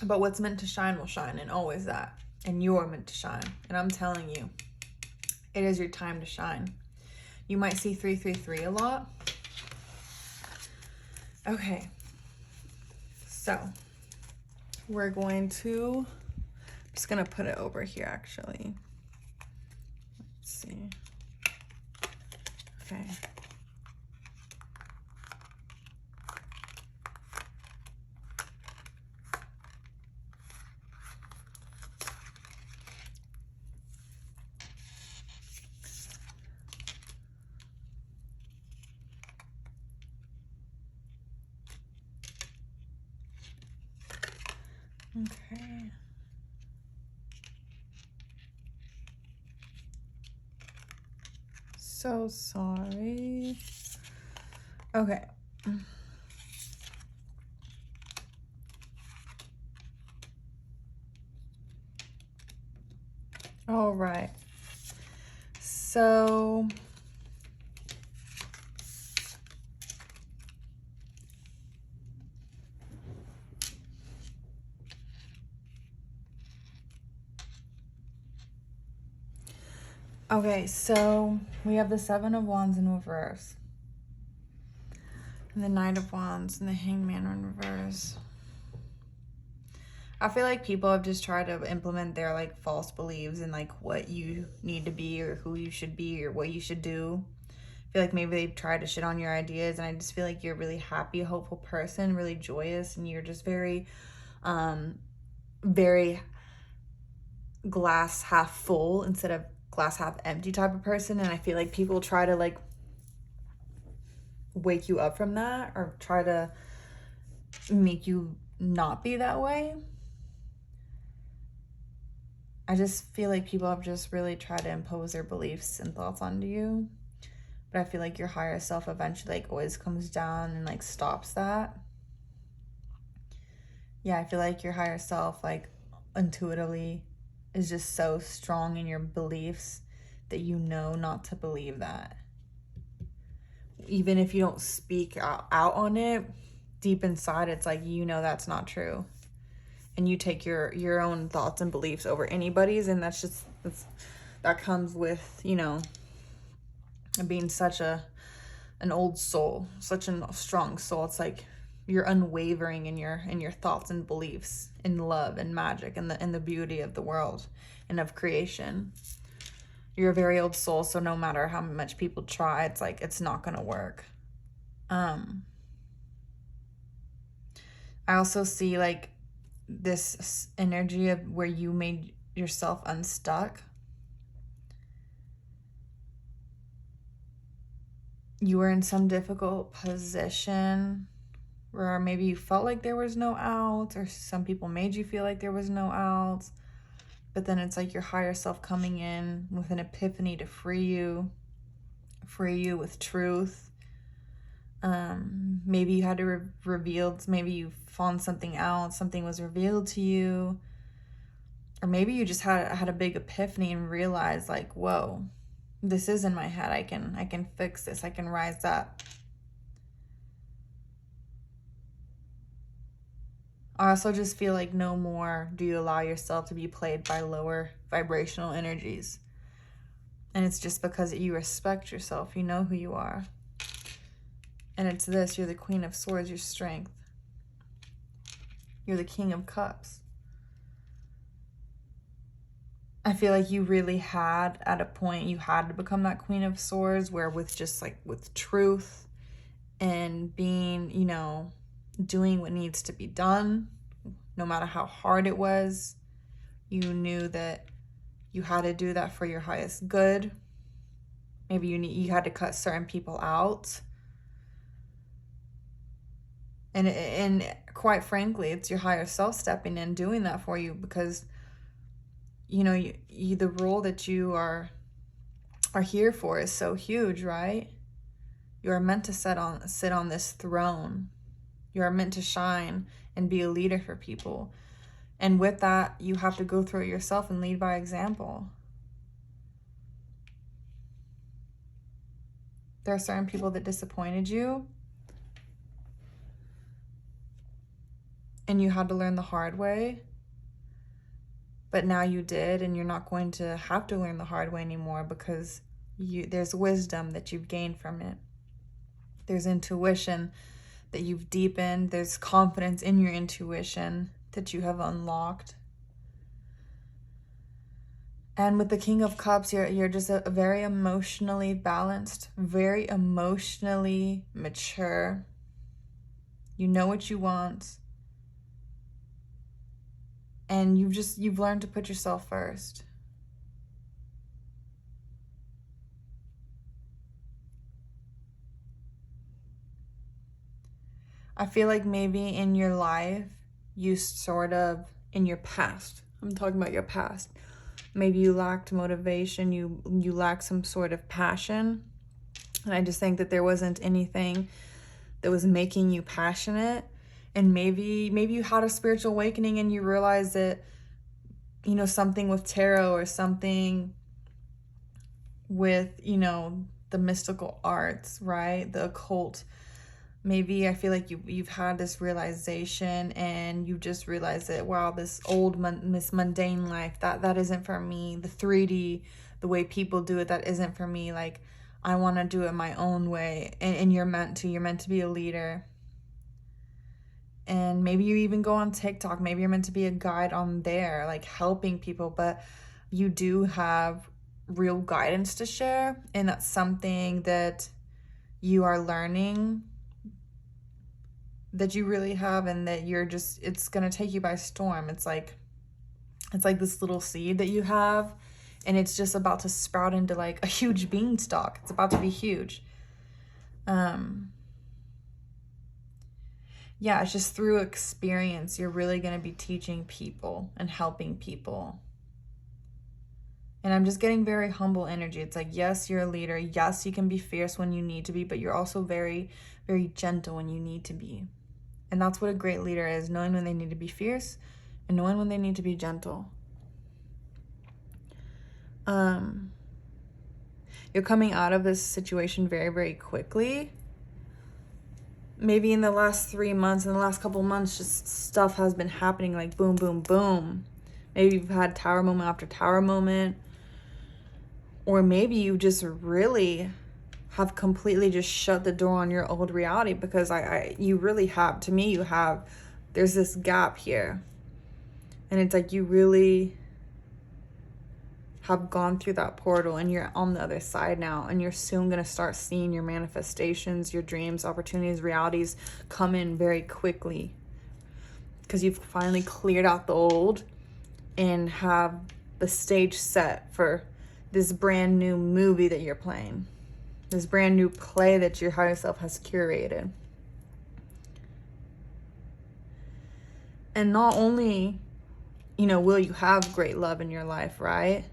But what's meant to shine will shine, and always that. And you're meant to shine. And I'm telling you, it is your time to shine. You might see 333 a lot. Okay. So we're going to, I'm just going to put it over here actually. Let's see. Okay. Okay. So sorry. Okay. All right. So okay, so we have the Seven of Wands in reverse, and the Knight of Wands, and the Hangman in reverse. I feel like people have just tried to implement their like false beliefs and like what you need to be or who you should be or what you should do. I feel like maybe they've tried to shit on your ideas, and I just feel like you're a really happy, hopeful person, really joyous, and you're just very very glass half full instead of glass half empty type of person. And I feel like people try to like wake you up from that or try to make you not be that way. I just feel like people have just really tried to impose their beliefs and thoughts onto you. But I feel like your higher self eventually like always comes down and like stops that. Yeah, I feel like your higher self like intuitively is just so strong in your beliefs that you know not to believe that. Even if you don't speak out on it, deep inside it's like, you know, that's not true. And you take your own thoughts and beliefs over anybody's, and that comes with, you know, being such an old soul, such a strong soul. It's like you're unwavering in your thoughts and beliefs in love and magic and the beauty of the world and of creation. You're a very old soul, so no matter how much people try, it's like it's not gonna work. I also see like this energy of where you made yourself unstuck. You were in some difficult position where maybe you felt like there was no out, or some people made you feel like there was no out. But then it's like your higher self coming in with an epiphany to free you with truth, Maybe you had to maybe you found something out, something was revealed to you. Or maybe you just had a big epiphany and realized like, whoa, this is in my head. I can fix this. I can rise up. I also just feel like no more do you allow yourself to be played by lower vibrational energies. And it's just because you respect yourself. You know who you are. And it's this, you're the Queen of Swords, your strength. You're the King of Cups. I feel like you really had, at a point, you had to become that Queen of Swords, where with just like with truth and being, you know, doing what needs to be done, no matter how hard it was, you knew that you had to do that for your highest good. Maybe you had to cut certain people out. And quite frankly, it's your higher self stepping in, doing that for you, because you know, you the role that you are here for is so huge, right? You are meant to sit on this throne. You are meant to shine and be a leader for people. And with that, you have to go through it yourself and lead by example. There are certain people that disappointed you, and you had to learn the hard way. But now you did, and you're not going to have to learn the hard way anymore, because there's wisdom that you've gained from it. There's intuition that you've deepened. There's confidence in your intuition that you have unlocked. And with the King of Cups, you're just a very emotionally balanced, very emotionally mature. You know what you want. And you've learned to put yourself first. I feel like maybe in your life, you sort of, in your past, I'm talking about your past, maybe you lacked motivation, you lacked some sort of passion. And I just think that there wasn't anything that was making you passionate. And maybe you had a spiritual awakening and you realized that, you know, something with tarot or something with, you know, the mystical arts, right? The occult. Maybe I feel like you've had this realization and you just realized that, wow, this this mundane life, that isn't for me. The 3D, the way people do it, that isn't for me. Like, I want to do it my own way. And you're meant to be a leader. And maybe you even go on TikTok. Maybe you're meant to be a guide on there, like helping people. But you do have real guidance to share. And that's something that you are learning, that you really have, and that it's going to take you by storm. It's like this little seed that you have, and it's just about to sprout into like a huge beanstalk. It's about to be huge. Yeah, it's just through experience, you're really going to be teaching people and helping people. And I'm just getting very humble energy. It's like, yes, you're a leader. Yes, you can be fierce when you need to be, but you're also very, very gentle when you need to be. And that's what a great leader is, knowing when they need to be fierce and knowing when they need to be gentle. You're coming out of this situation very, very quickly. Maybe in the last 3 months, in the last couple months, just stuff has been happening like boom, boom, boom. Maybe you've had tower moment after tower moment. Or maybe you just really have completely just shut the door on your old reality, because you really have, to me, there's this gap here. And it's like you really have gone through that portal and you're on the other side now, and you're soon going to start seeing your manifestations, your dreams, opportunities, realities come in very quickly, because you've finally cleared out the old and have the stage set for this brand new movie that you're playing, this brand new play that your higher self has curated. And not only, you know, will you have great love in your life, right?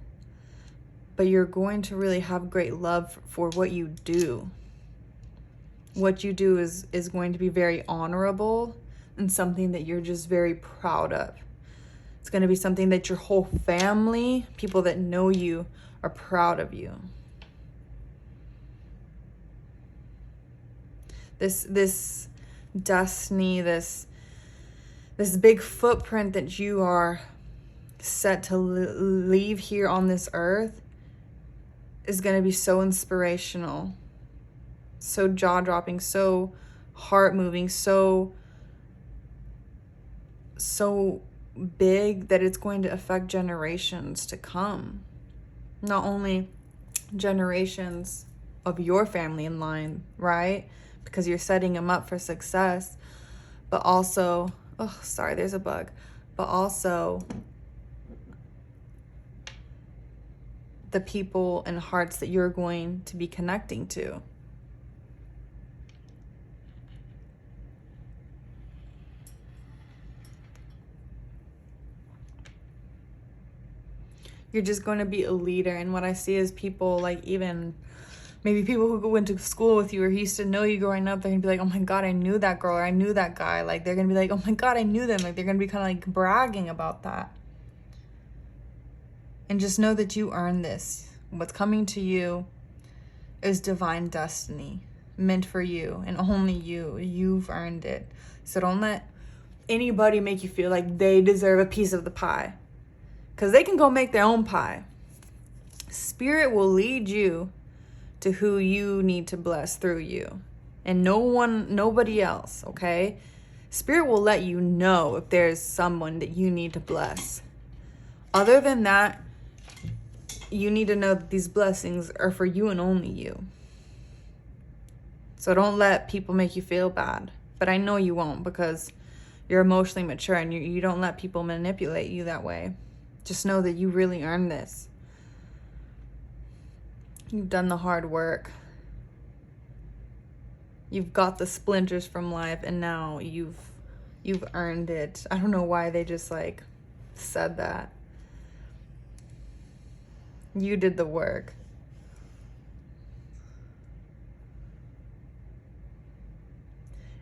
But you're going to really have great love for what you do. what you do is going to be very honorable and something that you're just very proud of. It's going to be something that your whole family, people that know you, are proud of you. This destiny, this big footprint that you are set to leave here on this earth is going to be so inspirational, so jaw-dropping, so heart-moving, so big that it's going to affect generations to come. Not only generations of your family in line, right? Because you're setting them up for success, but also, oh, sorry, there's a bug, but also the people and hearts that you're going to be connecting to. You're just going to be a leader. And what I see is people, like even maybe people who went to school with you or who used to know you growing up, they're going to be like, oh my God, I knew that girl, or I knew that guy. Like they're going to be like, oh my God, I knew them. Like they're going to be kind of like bragging about that. And just know that you earned this. What's coming to you is divine destiny, meant for you and only you. You've earned it. So don't let anybody make you feel like they deserve a piece of the pie, because they can go make their own pie. Spirit will lead you to who you need to bless through you, and nobody else, okay? Spirit will let you know if there's someone that you need to bless. Other than that, you need to know that these blessings are for you and only you. So don't let people make you feel bad. But I know you won't, because you're emotionally mature and you don't let people manipulate you that way. Just know that you really earned this. You've done the hard work. You've got the splinters from life, and now you've earned it. I don't know why they just like said that. You did the work.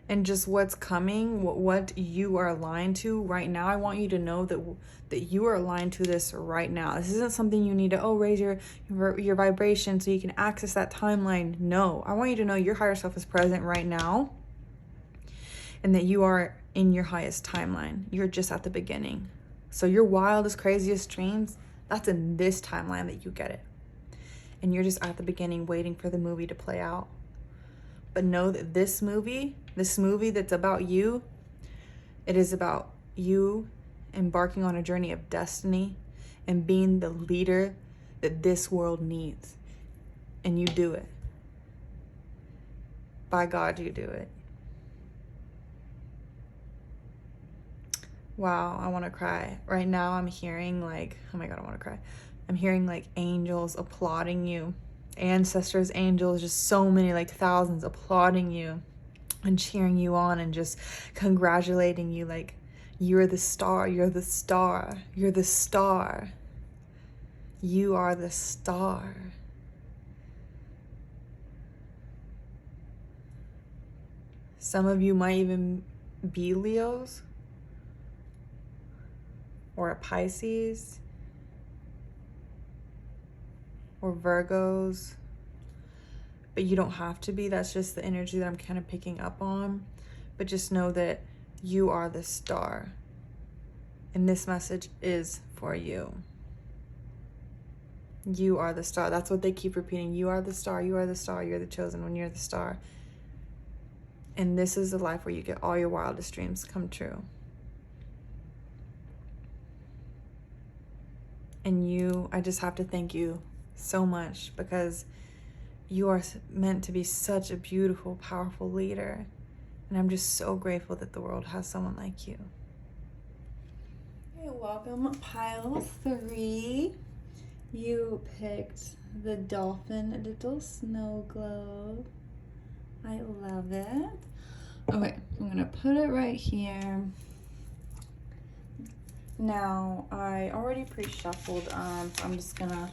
And just what's coming, what you are aligned to right now, I want you to know that you are aligned to this right now. This isn't something you need to, raise your vibration so you can access that timeline. No, I want you to know your higher self is present right now, and that you are in your highest timeline. You're just at the beginning. So your wildest, craziest dreams, that's in this timeline that you get it. And you're just at the beginning waiting for the movie to play out. But know that this movie that's about you, it is about you embarking on a journey of destiny and being the leader that this world needs. And you do it. By God, you do it. Wow, I want to cry. Right now I'm hearing like, oh my God, I want to cry. I'm hearing like angels applauding you. Ancestors, angels, just so many, like thousands applauding you and cheering you on and just congratulating you, like you're the star, you're the star, you're the star, you are the star. Some of you might even be Leos or a Pisces or Virgos, but you don't have to be. That's just the energy that I'm kind of picking up on. But just know that you are the star, and this message is for you. You are the star. That's what they keep repeating. You are the star, you are the star, you're the chosen one, you're the star. And this is the life where you get all your wildest dreams come true. And I just have to thank you so much, because you are meant to be such a beautiful, powerful leader. And I'm just so grateful that the world has someone like you. Hey, welcome, pile 3. You picked the dolphin little snow globe. I love it. Okay, I'm gonna put it right here. Now, I already pre-shuffled, so I'm just gonna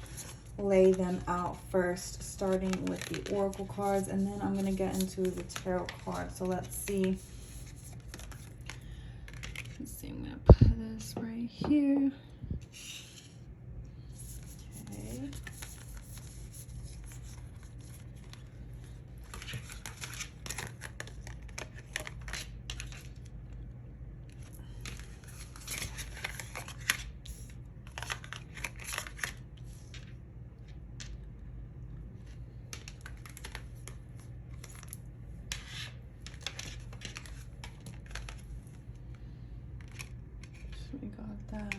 lay them out first, starting with the oracle cards, and then I'm going to get into the tarot cards. So let's see. I'm going to put this right here. Okay. We got that.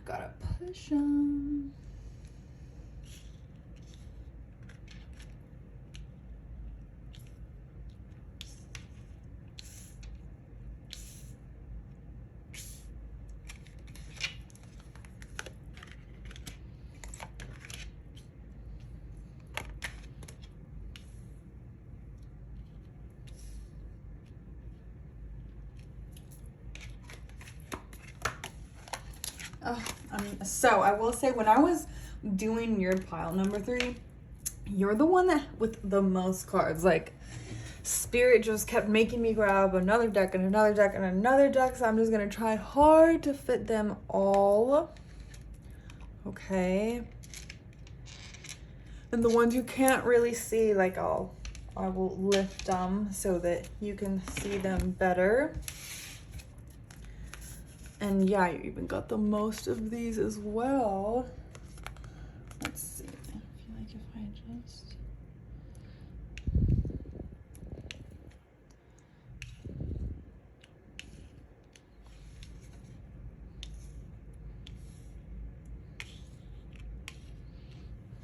Gotta push them. So I will say, when I was doing your pile number 3, you're the one that with the most cards. Like, Spirit just kept making me grab another deck and another deck and another deck. So I'm just gonna try hard to fit them all. Okay. And the ones you can't really see, like I will lift them so that you can see them better. And yeah, you even got the most of these as well. Let's see. I feel like if I just...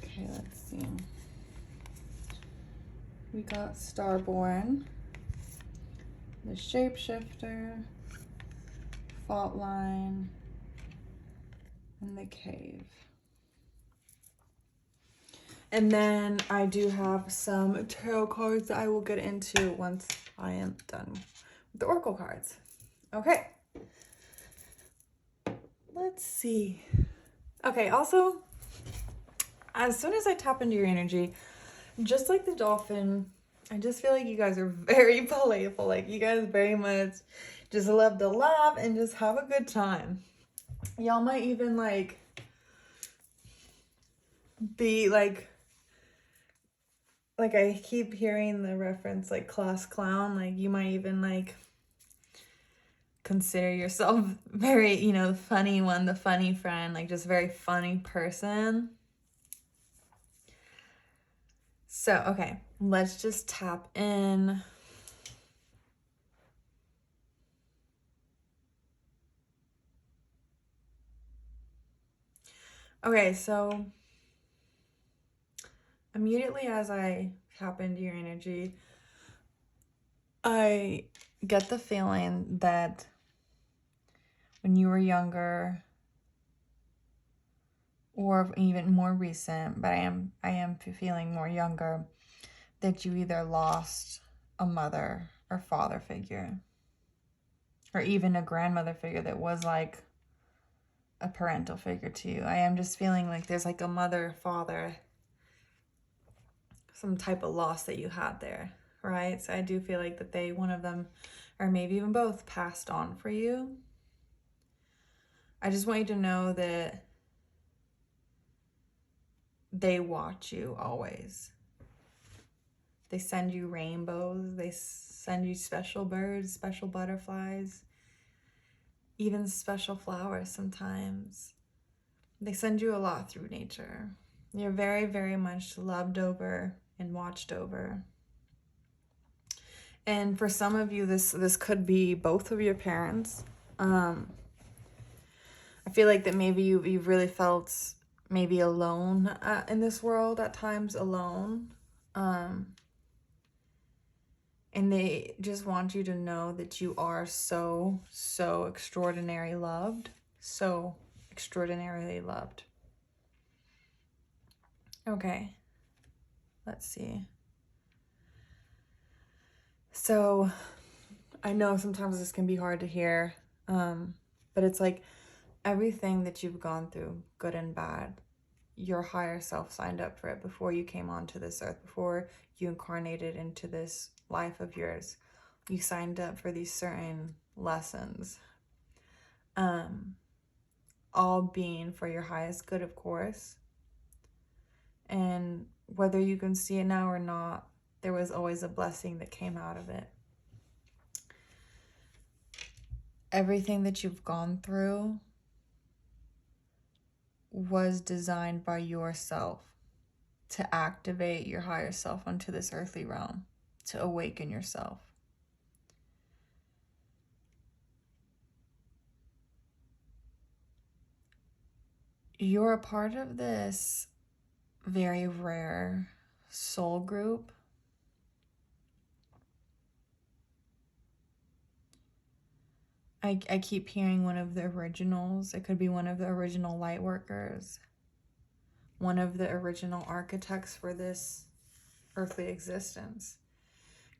Okay, let's see. We got Starborn, the Shapeshifter, Fault Line, and the Cave. And then I do have some tarot cards that I will get into once I am done with the oracle cards. Okay. Let's see. Okay, also, as soon as I tap into your energy, just like the dolphin, I just feel like you guys are very playful. Like, you guys very much just love to laugh and just have a good time. Y'all might even like be like I keep hearing the reference like class clown. Like, you might even like consider yourself very, you know, the funny one, the funny friend, like just very funny person. So, okay, let's just tap in. Okay, so immediately as I tap into your energy, I get the feeling that when you were younger, or even more recent, but I am feeling more younger, that you either lost a mother or father figure, or even a grandmother figure that was like a parental figure to you. I am just feeling like there's like a mother, father, some type of loss that you had there, right? So I do feel like that one of them, or maybe even both, passed on for you. I just want you to know that they watch you always. They send you rainbows. They send you special birds, special butterflies, even special flowers sometimes. They send you a lot through nature. You're very, very much loved over and watched over. And for some of you, this could be both of your parents. I feel like that maybe you've really felt maybe alone in this world at times, alone. And they just want you to know that you are so, so extraordinarily loved. So extraordinarily loved. Okay. Let's see. So I know sometimes this can be hard to hear, but it's like everything that you've gone through, good and bad, your higher self signed up for it before you came onto this earth, before you incarnated into this life of yours. You signed up for these certain lessons. All being for your highest good, of course. And whether you can see it now or not, there was always a blessing that came out of it. Everything that you've gone through was designed by yourself to activate your higher self onto this earthly realm, to awaken yourself. You're a part of this very rare soul group. I keep hearing one of the originals. It could be one of the original light workers, one of the original architects for this earthly existence.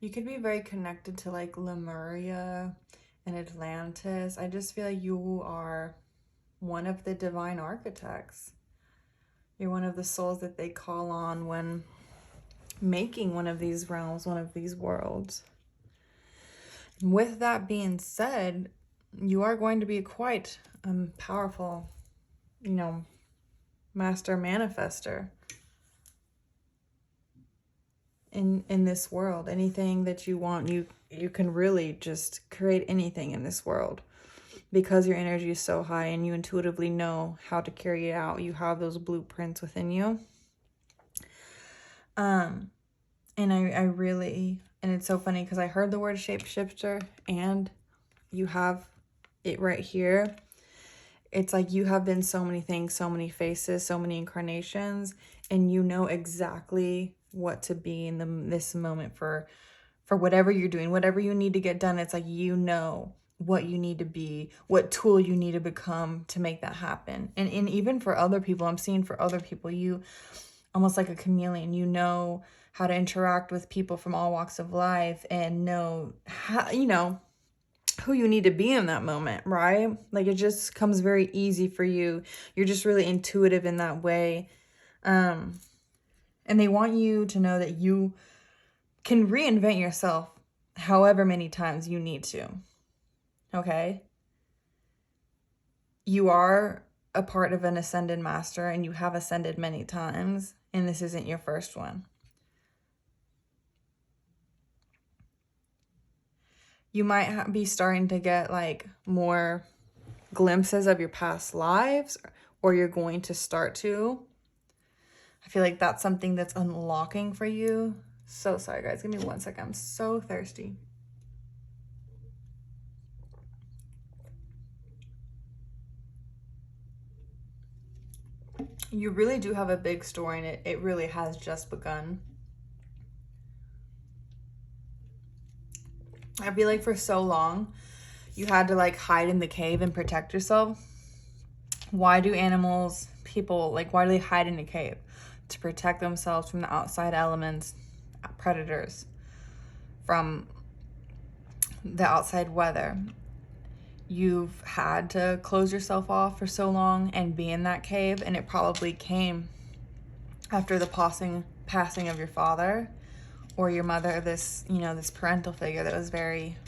You could be very connected to like Lemuria and Atlantis. I just feel like you are one of the divine architects. You're one of the souls that they call on when making one of these realms, one of these worlds. With that being said, you are going to be quite powerful, master manifester in this world. Anything that you want, you can really just create anything in this world because your energy is so high and you intuitively know how to carry it out. You have those blueprints within you. And I really, and it's so funny because I heard the word shapeshifter and you have it right here. It's like you have been so many things, so many faces, so many incarnations, and you know exactly what to be in this moment for whatever you're doing, whatever you need to get done. It's like you know what you need to be, what tool you need to become to make that happen. And even for other people, I'm seeing for other people, you almost like a chameleon, you know how to interact with people from all walks of life and know how, who you need to be in that moment, right? Like it just comes very easy for you. You're just really intuitive in that way. And they want you to know that you can reinvent yourself however many times you need to. Okay? You are a part of an ascended master and you have ascended many times, and this isn't your first one. You might be starting to get like more glimpses of your past lives, or you're going to start to. I feel like that's something that's unlocking for you. So sorry, guys. Give me 1 second. I'm so thirsty. You really do have a big story, and it really has just begun. I feel like for so long, you had to like hide in the cave and protect yourself. Why do animals, people, like why do they hide in a cave? To protect themselves from the outside elements, predators, from the outside weather. You've had to close yourself off for so long and be in that cave, and it probably came after the passing of your father or your mother, this parental figure that was very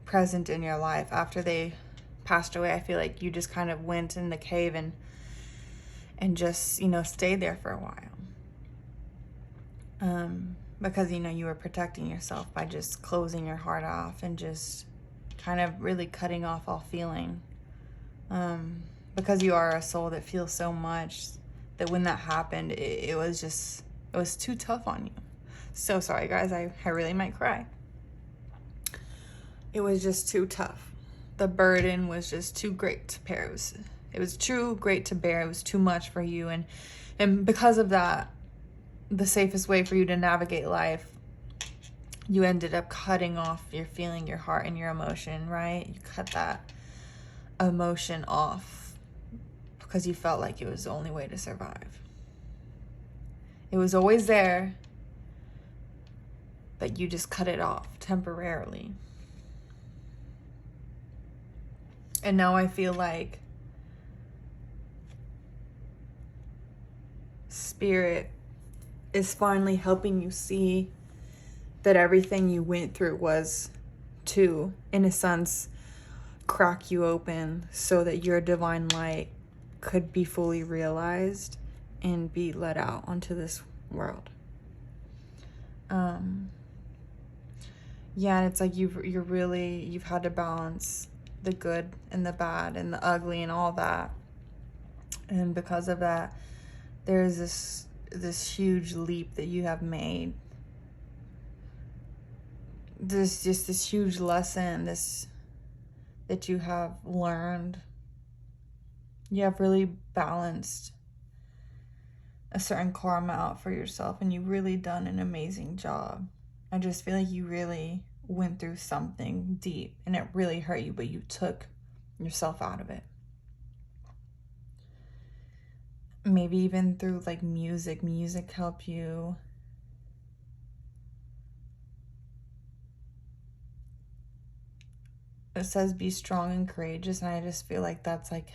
present in your life. After they passed away, I feel like you just kind of went in the cave and just, stayed there for a while. Because, you were protecting yourself by just closing your heart off and just kind of really cutting off all feeling. Because you are a soul that feels so much that when that happened, it was too tough on you. So sorry, guys, I really might cry. It was just too tough. The burden was just too great to bear. It was too great to bear. It was too much for you. And because of that, the safest way for you to navigate life, you ended up cutting off your feeling, your heart, and your emotion, right? You cut that emotion off because you felt like it was the only way to survive. It was always there, but you just cut it off temporarily. And now I feel like Spirit is finally helping you see that everything you went through was to, in a sense, crack you open so that your divine light could be fully realized and be let out onto this world. Yeah, and it's like you've had to balance the good and the bad and the ugly and all that. And because of that, there's this huge leap that you have made. There's just this huge lesson that you have learned. You have really balanced a certain karma out for yourself, and you've really done an amazing job. I just feel like you really went through something deep and it really hurt you, but you took yourself out of it. Maybe even through like music helped you it says be strong and courageous, and I just feel like that's like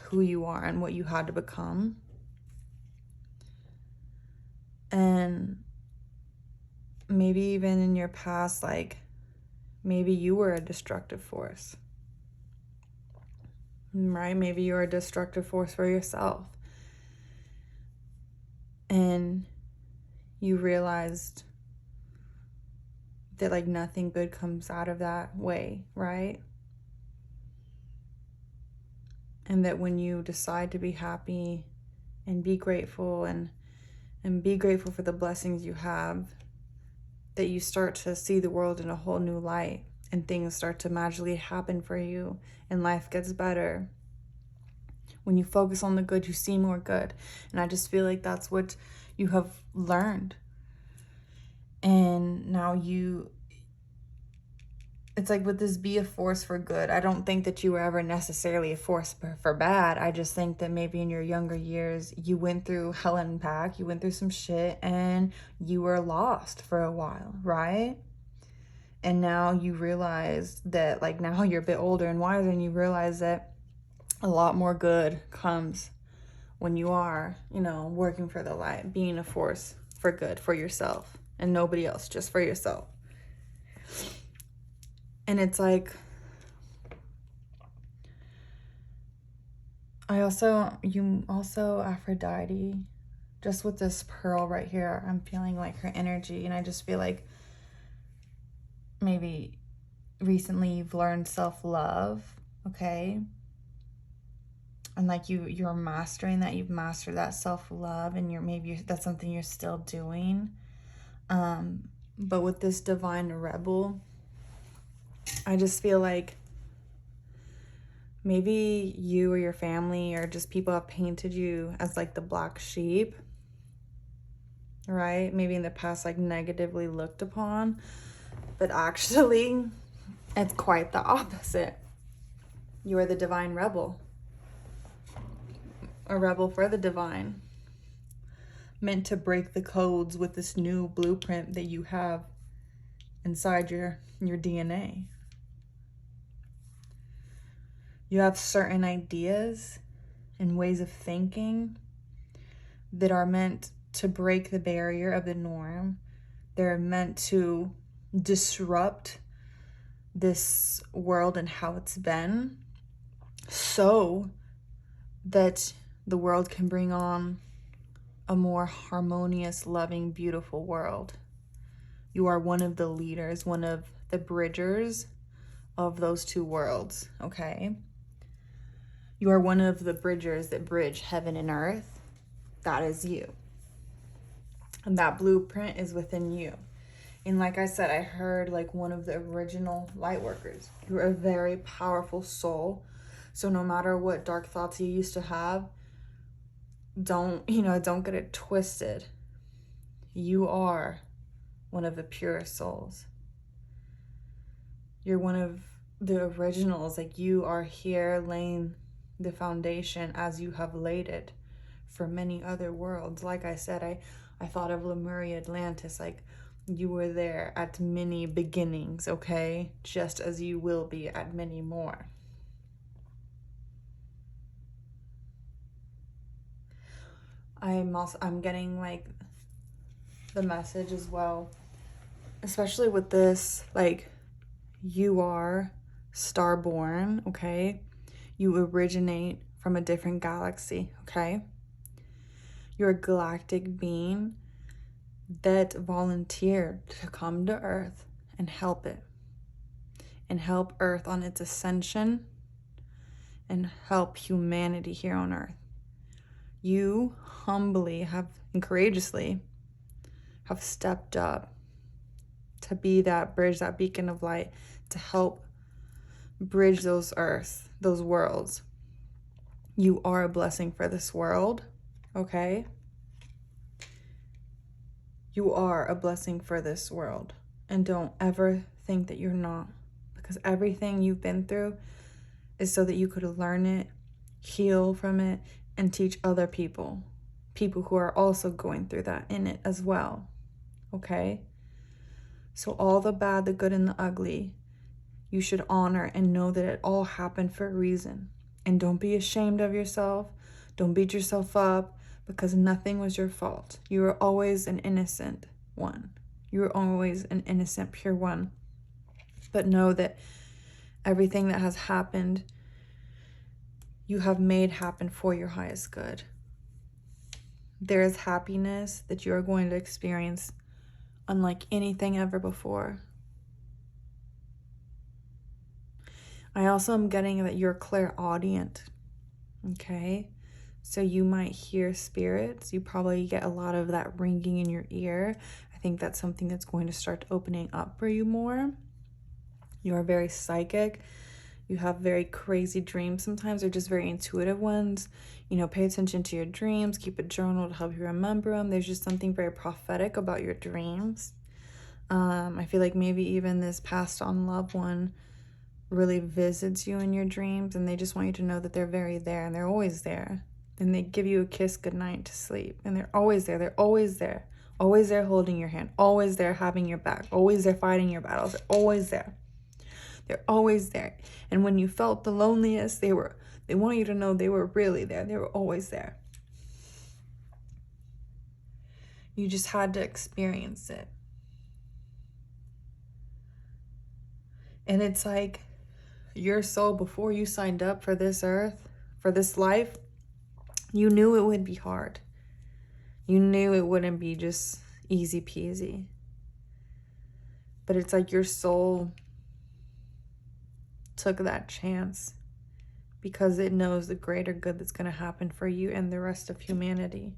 who you are and what you had to become. And maybe even in your past, like maybe you were a destructive force, right? Maybe you're a destructive force for yourself, and you realized that like nothing good comes out of that way, right? And that when you decide to be happy and be grateful and be grateful for the blessings you have, that you start to see the world in a whole new light, and things start to magically happen for you and life gets better. When you focus on the good, you see more good. And I just feel like that's what you have learned. And now it's like with this be a force for good. I don't think that you were ever necessarily a force for bad. I just think that maybe in your younger years, you went through hell and back, you went through some shit, and you were lost for a while, right? And now you realize that, like, now you're a bit older and wiser, and you realize that a lot more good comes when you are, working for the light, being a force for good for yourself and nobody else, just for yourself. And it's like, you also Aphrodite, just with this pearl right here, I'm feeling like her energy, and I just feel like maybe recently you've learned self-love, okay? And like you're mastering that, you've mastered that self-love, and that's something you're still doing. But with this divine rebel, I just feel like maybe you or your family or just people have painted you as like the black sheep, right? Maybe in the past, like negatively looked upon, but actually it's quite the opposite. You are the divine rebel, a rebel for the divine, meant to break the codes with this new blueprint that you have inside your DNA. You have certain ideas and ways of thinking that are meant to break the barrier of the norm. They're meant to disrupt this world and how it's been, so that the world can bring on a more harmonious, loving, beautiful world. You are one of the leaders, one of the bridgers of those two worlds, okay? You are one of the bridgers that bridge heaven and earth. That is you. And that blueprint is within you. And like I said, I heard like one of the original light workers. You're a very powerful soul. So no matter what dark thoughts you used to have, don't get it twisted. You are one of the purest souls. You're one of the originals. Like, you are here laying the foundation as you have laid it for many other worlds. Like I said, I thought of Lemuria, Atlantis, like you were there at many beginnings, okay? Just as you will be at many more. I'm getting like the message as well, especially with this, like, you are starborn, okay? You originate from a different galaxy, okay? You're a galactic being that volunteered to come to Earth and help it, and help Earth on its ascension, and help humanity here on Earth. You humbly have and courageously have stepped up to be that bridge, that beacon of light, to help bridge those earths, those worlds. You are a blessing for this world, okay? You are a blessing for this world. And don't ever think that you're not, because everything you've been through is so that you could learn it, heal from it, and teach other people who are also going through that in it as well, okay? So all the bad, the good, and the ugly, you should honor and know that it all happened for a reason. And don't be ashamed of yourself. Don't beat yourself up, because nothing was your fault. You were always an innocent one. You were always an innocent, pure one. But know that everything that has happened, you have made happen for your highest good. There is happiness that you are going to experience unlike anything ever before. I also am getting that you're clairaudient, okay? So you might hear spirits. You probably get a lot of that ringing in your ear. I think that's something that's going to start opening up for you more. You are very psychic. You have very crazy dreams sometimes. They're just very intuitive ones. You know, pay attention to your dreams. Keep a journal to help you remember them. There's just something very prophetic about your dreams. I feel like maybe even this passed on loved one really visits you in your dreams, and they just want you to know that they're very there, and they're always there. And they give you a kiss goodnight to sleep, and they're always there. They're always there. Always there holding your hand. Always there having your back. Always there fighting your battles. They're always there. They're always there. And when you felt the loneliest, they want you to know they were really there. They were always there. You just had to experience it. And it's like your soul, before you signed up for this earth, for this life, you knew it would be hard. You knew it wouldn't be just easy peasy. But it's like your soul took that chance because it knows the greater good that's going to happen for you and the rest of humanity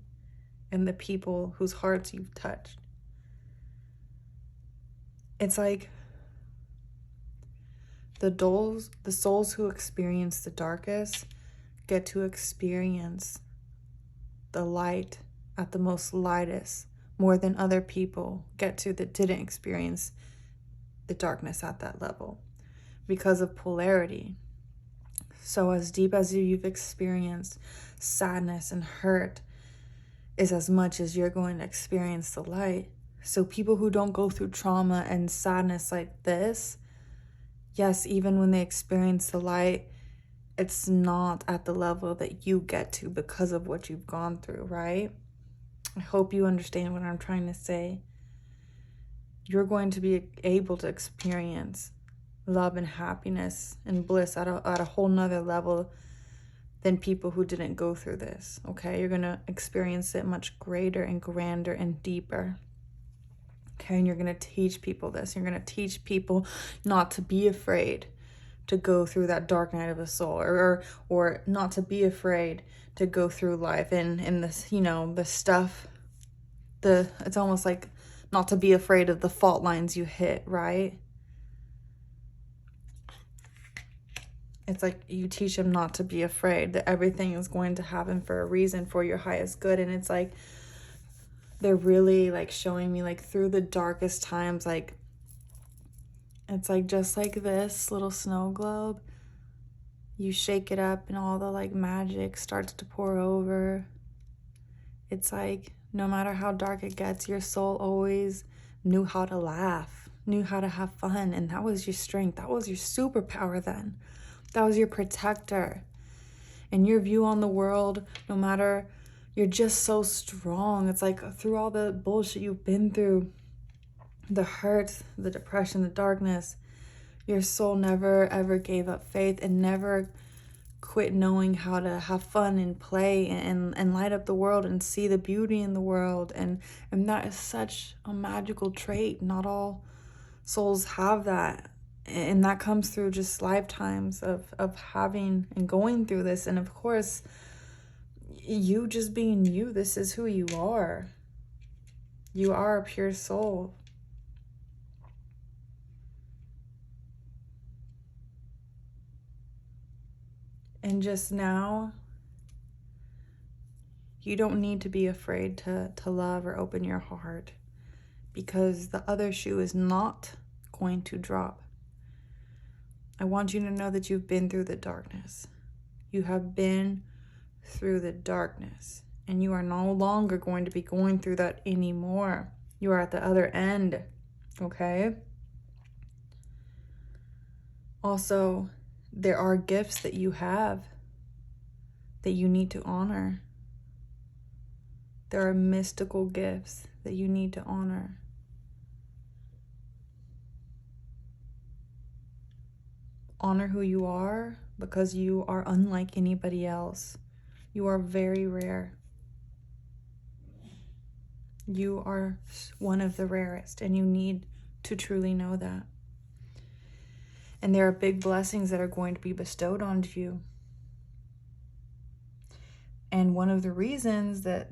and the people whose hearts you've touched. It's like the souls who experience the darkest get to experience the light at the most lightest more than other people get to that didn't experience the darkness at that level because of polarity. So as deep as you've experienced sadness and hurt is as much as you're going to experience the light. So people who don't go through trauma and sadness like this, yes, even when they experience the light, it's not at the level that you get to because of what you've gone through, right? I hope you understand what I'm trying to say. You're going to be able to experience love and happiness and bliss at a whole nother level than people who didn't go through this, okay? You're going to experience it much greater and grander and deeper. Okay, and you're going to teach people this. You're going to teach people not to be afraid to go through that dark night of the soul, or not to be afraid to go through life and this, you know, the stuff, it's almost like not to be afraid of the fault lines you hit, right? It's like you teach them not to be afraid, that everything is going to happen for a reason, for your highest good. And it's like they're really like showing me like through the darkest times, like it's like just like this little snow globe, you shake it up and all the like magic starts to pour over. It's like no matter how dark it gets, your soul always knew how to laugh, knew how to have fun, and that was your strength. That was your superpower then. That was your protector. And your view on the world, no matter, you're just so strong. It's like through all the bullshit you've been through, the hurt, the depression, the darkness, your soul never ever gave up faith and never quit knowing how to have fun and play and light up the world and see the beauty in the world. And that is such a magical trait. Not all souls have that. And that comes through just lifetimes of having and going through this. And of course, you just being you, this is who you are. You are a pure soul. And just now, you don't need to be afraid to love or open your heart, because the other shoe is not going to drop. I want you to know that you've been through the darkness. You have been through the darkness, and you are no longer going to be going through that anymore. You are at the other end, okay? Also, there are gifts that you have that you need to honor. There are mystical gifts that you need to honor. Honor who you are, because you are unlike anybody else. You are very rare. You are one of the rarest, and you need to truly know that. And there are big blessings that are going to be bestowed onto you. And one of the reasons that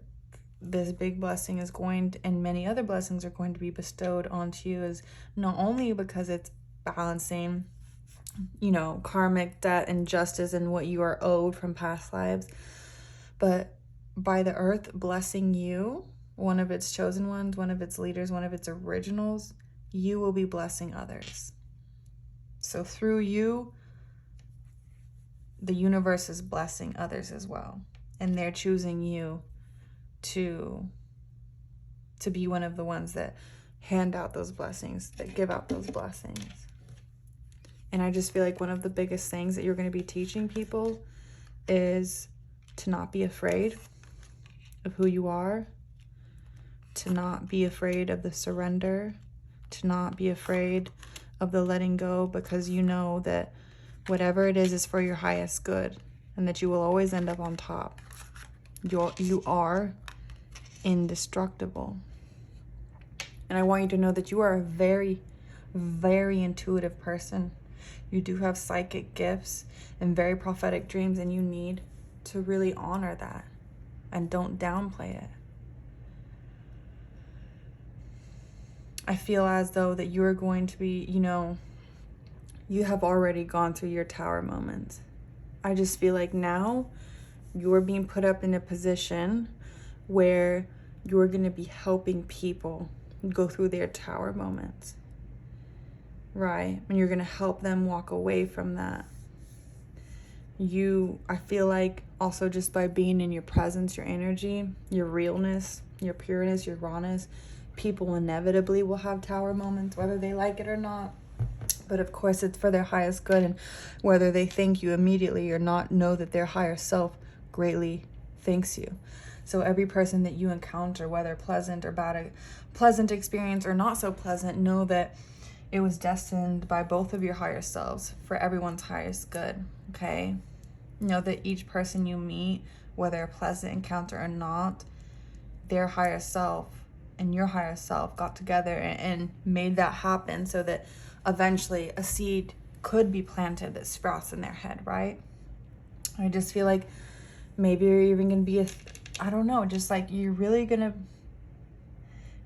this big blessing is going to, and many other blessings are going to be bestowed onto you, is not only because it's balancing, karmic debt and justice and what you are owed from past lives, but by the earth blessing you, one of its chosen ones, one of its leaders, one of its originals, you will be blessing others. So through you, the universe is blessing others as well. And they're choosing you to be one of the ones that hand out those blessings, that give out those blessings. And I just feel like one of the biggest things that you're going to be teaching people is to not be afraid of who you are, to not be afraid of the surrender, to not be afraid of the letting go, because you know that whatever it is for your highest good, and that you will always end up on top. You are indestructible. And I want you to know that you are a very, very intuitive person. You do have psychic gifts and very prophetic dreams, and you need to really honor that and don't downplay it. I feel as though that you are going to be, you have already gone through your tower moments. I just feel like now you're being put up in a position where you're going to be helping people go through their tower moments, right? And you're going to help them walk away from that. I feel like also just by being in your presence, your energy, your realness, your pureness, your rawness, people inevitably will have tower moments, whether they like it or not. But of course, it's for their highest good, and whether they thank you immediately or not, know that their higher self greatly thanks you. So every person that you encounter, whether pleasant or bad, pleasant experience or not so pleasant, know that it was destined by both of your higher selves for everyone's highest good, okay? Know that each person you meet, whether a pleasant encounter or not, their higher self and your higher self got together and made that happen so that eventually a seed could be planted that sprouts in their head, right? I just feel like maybe you're even going to be I don't know, just like you're really going to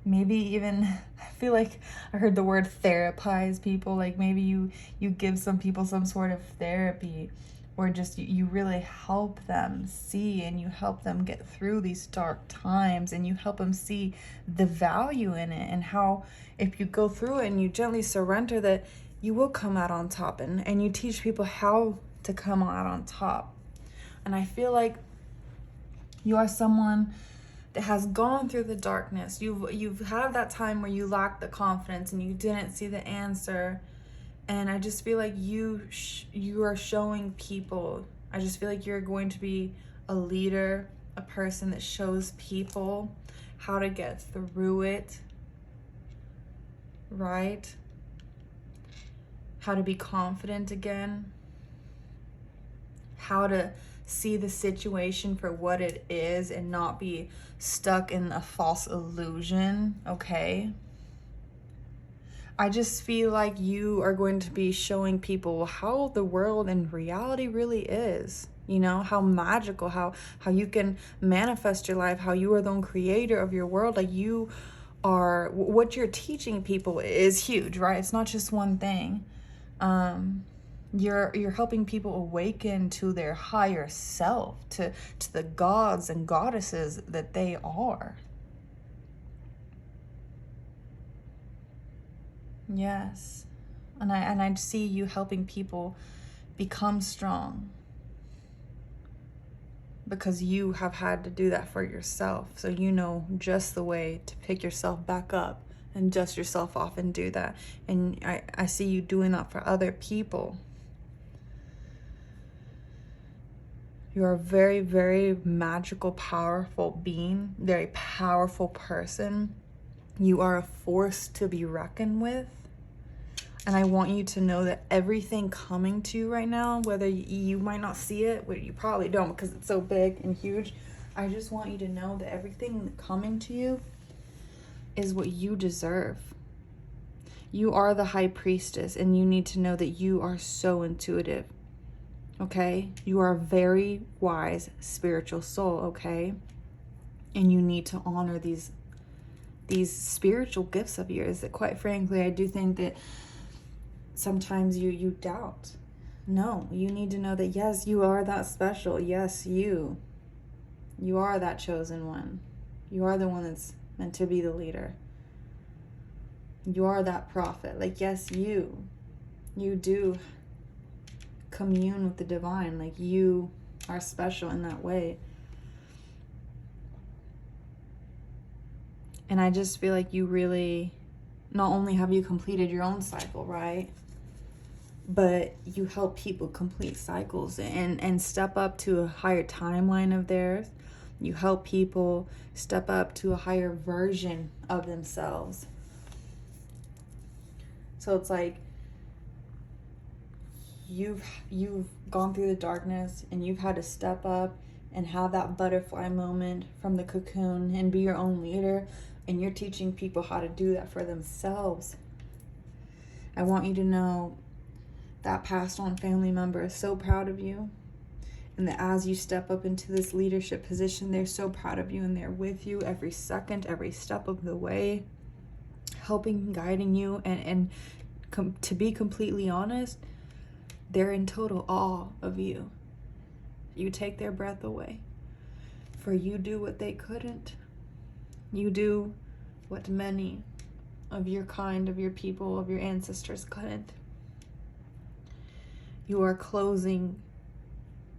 maybe even, I feel like I heard the word therapize people, like maybe you give some people some sort of therapy, or just you really help them see and you help them get through these dark times, and you help them see the value in it, and how if you go through it and you gently surrender, that you will come out on top, and you teach people how to come out on top. And I feel like you are someone that has gone through the darkness. You've had that time where you lacked the confidence and you didn't see the answer. And I just feel like you are showing people. I just feel like you're going to be a leader a person that shows people how to get through it, right? How to be confident again, how to see the situation for what it is and not be stuck in a false illusion, okay? I just feel like you are going to be showing people how the world and reality really is. You know, how magical, how you can manifest your life, how you are the own creator of your world. Like, you are, what you're teaching people is huge, right? It's not just one thing. You're helping people awaken to their higher self, to the gods and goddesses that they are. Yes. And I see you helping people become strong, because you have had to do that for yourself. So you know just the way to pick yourself back up and dust yourself off and do that. And I see you doing that for other people. You're a very, very magical, powerful being, very powerful person. You are a force to be reckoned with. And I want you to know that everything coming to you right now, whether you might not see it, well, you probably don't because it's so big and huge. I just want you to know that everything coming to you is what you deserve. You are the high priestess, and you need to know that you are so intuitive, okay? You are a very wise spiritual soul, okay? And you need to honor these spiritual gifts of yours that, quite frankly, I do think that sometimes you doubt. No, you need to know that, yes, you are that special. Yes, you are that chosen one. You are the one that's meant to be the leader. You are that prophet. Like, yes, you do commune with the divine. Like, you are special in that way. And I just feel like you really, not only have you completed your own cycle, right? But you help people complete cycles and step up to a higher timeline of theirs. You help people step up to a higher version of themselves. So it's like you've gone through the darkness, and you've had to step up and have that butterfly moment from the cocoon and be your own leader. And you're teaching people how to do that for themselves. I want you to know that passed on family member is so proud of you. And that as you step up into this leadership position, they're so proud of you, and they're with you every second, every step of the way, helping, guiding you. And to be completely honest, they're in total awe of you. You take their breath away. For you do what they couldn't. You do what many of your kind, of your people, of your ancestors couldn't. You are closing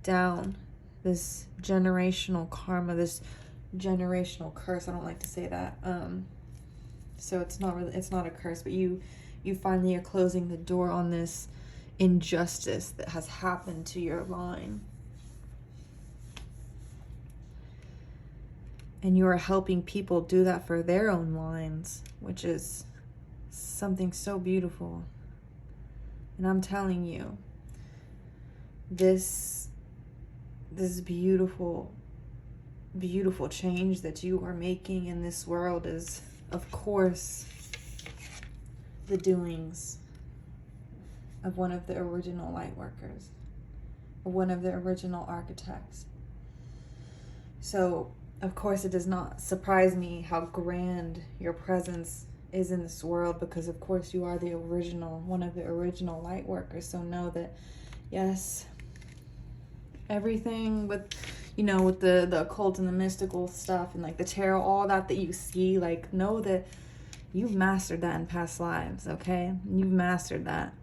down this generational karma, this generational curse. I don't like to say that. So it's not a curse, but you finally are closing the door on this injustice that has happened to your line. And you are helping people do that for their own lines, which is something so beautiful. And I'm telling you, this beautiful, beautiful change that you are making in this world is, of course, the doings of one of the original light workers, or one of the original architects. So, of course, it does not surprise me how grand your presence is in this world, because, of course, you are the original, one of the original light workers. So know that, yes, everything with, with the occult and the mystical stuff and like the tarot, all that you see, like, know that you've mastered that in past lives, okay? You've mastered that.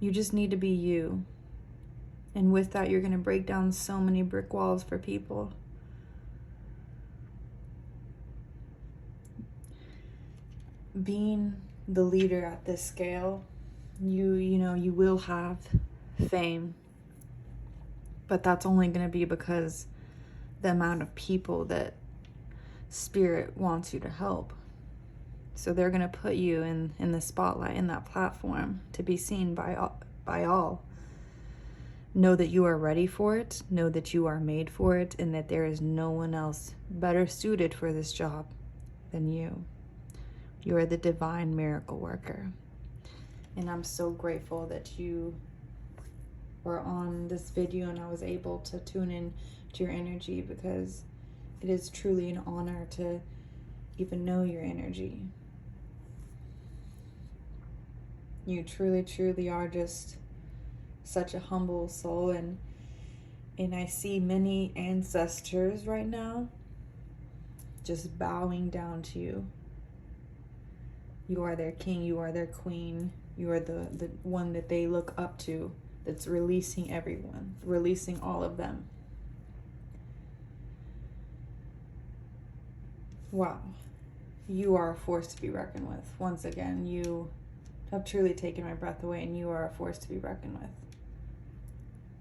You just need to be you. And with that, you're going to break down so many brick walls for people. Being the leader at this scale, you will have fame. But that's only going to be because the amount of people that Spirit wants you to help. So they're going to put you in the spotlight, in that platform, to be seen by all. Know that you are ready for it. Know that you are made for it, and that there is no one else better suited for this job than you. You are the divine miracle worker. And I'm so grateful that you were on this video and I was able to tune in to your energy, because it is truly an honor to even know your energy. You truly, truly are just such a humble soul, and I see many ancestors right now just bowing down to you. You are their king, you are their queen, you are the one that they look up to, that's releasing everyone, releasing all of them. Wow. You are a force to be reckoned with. Once again, you have truly taken my breath away, and you are a force to be reckoned with.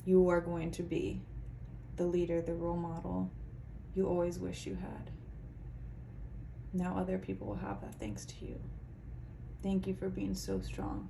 You are going to be the leader, the role model you always wish you had. Now other people will have that thanks to you. Thank you for being so strong.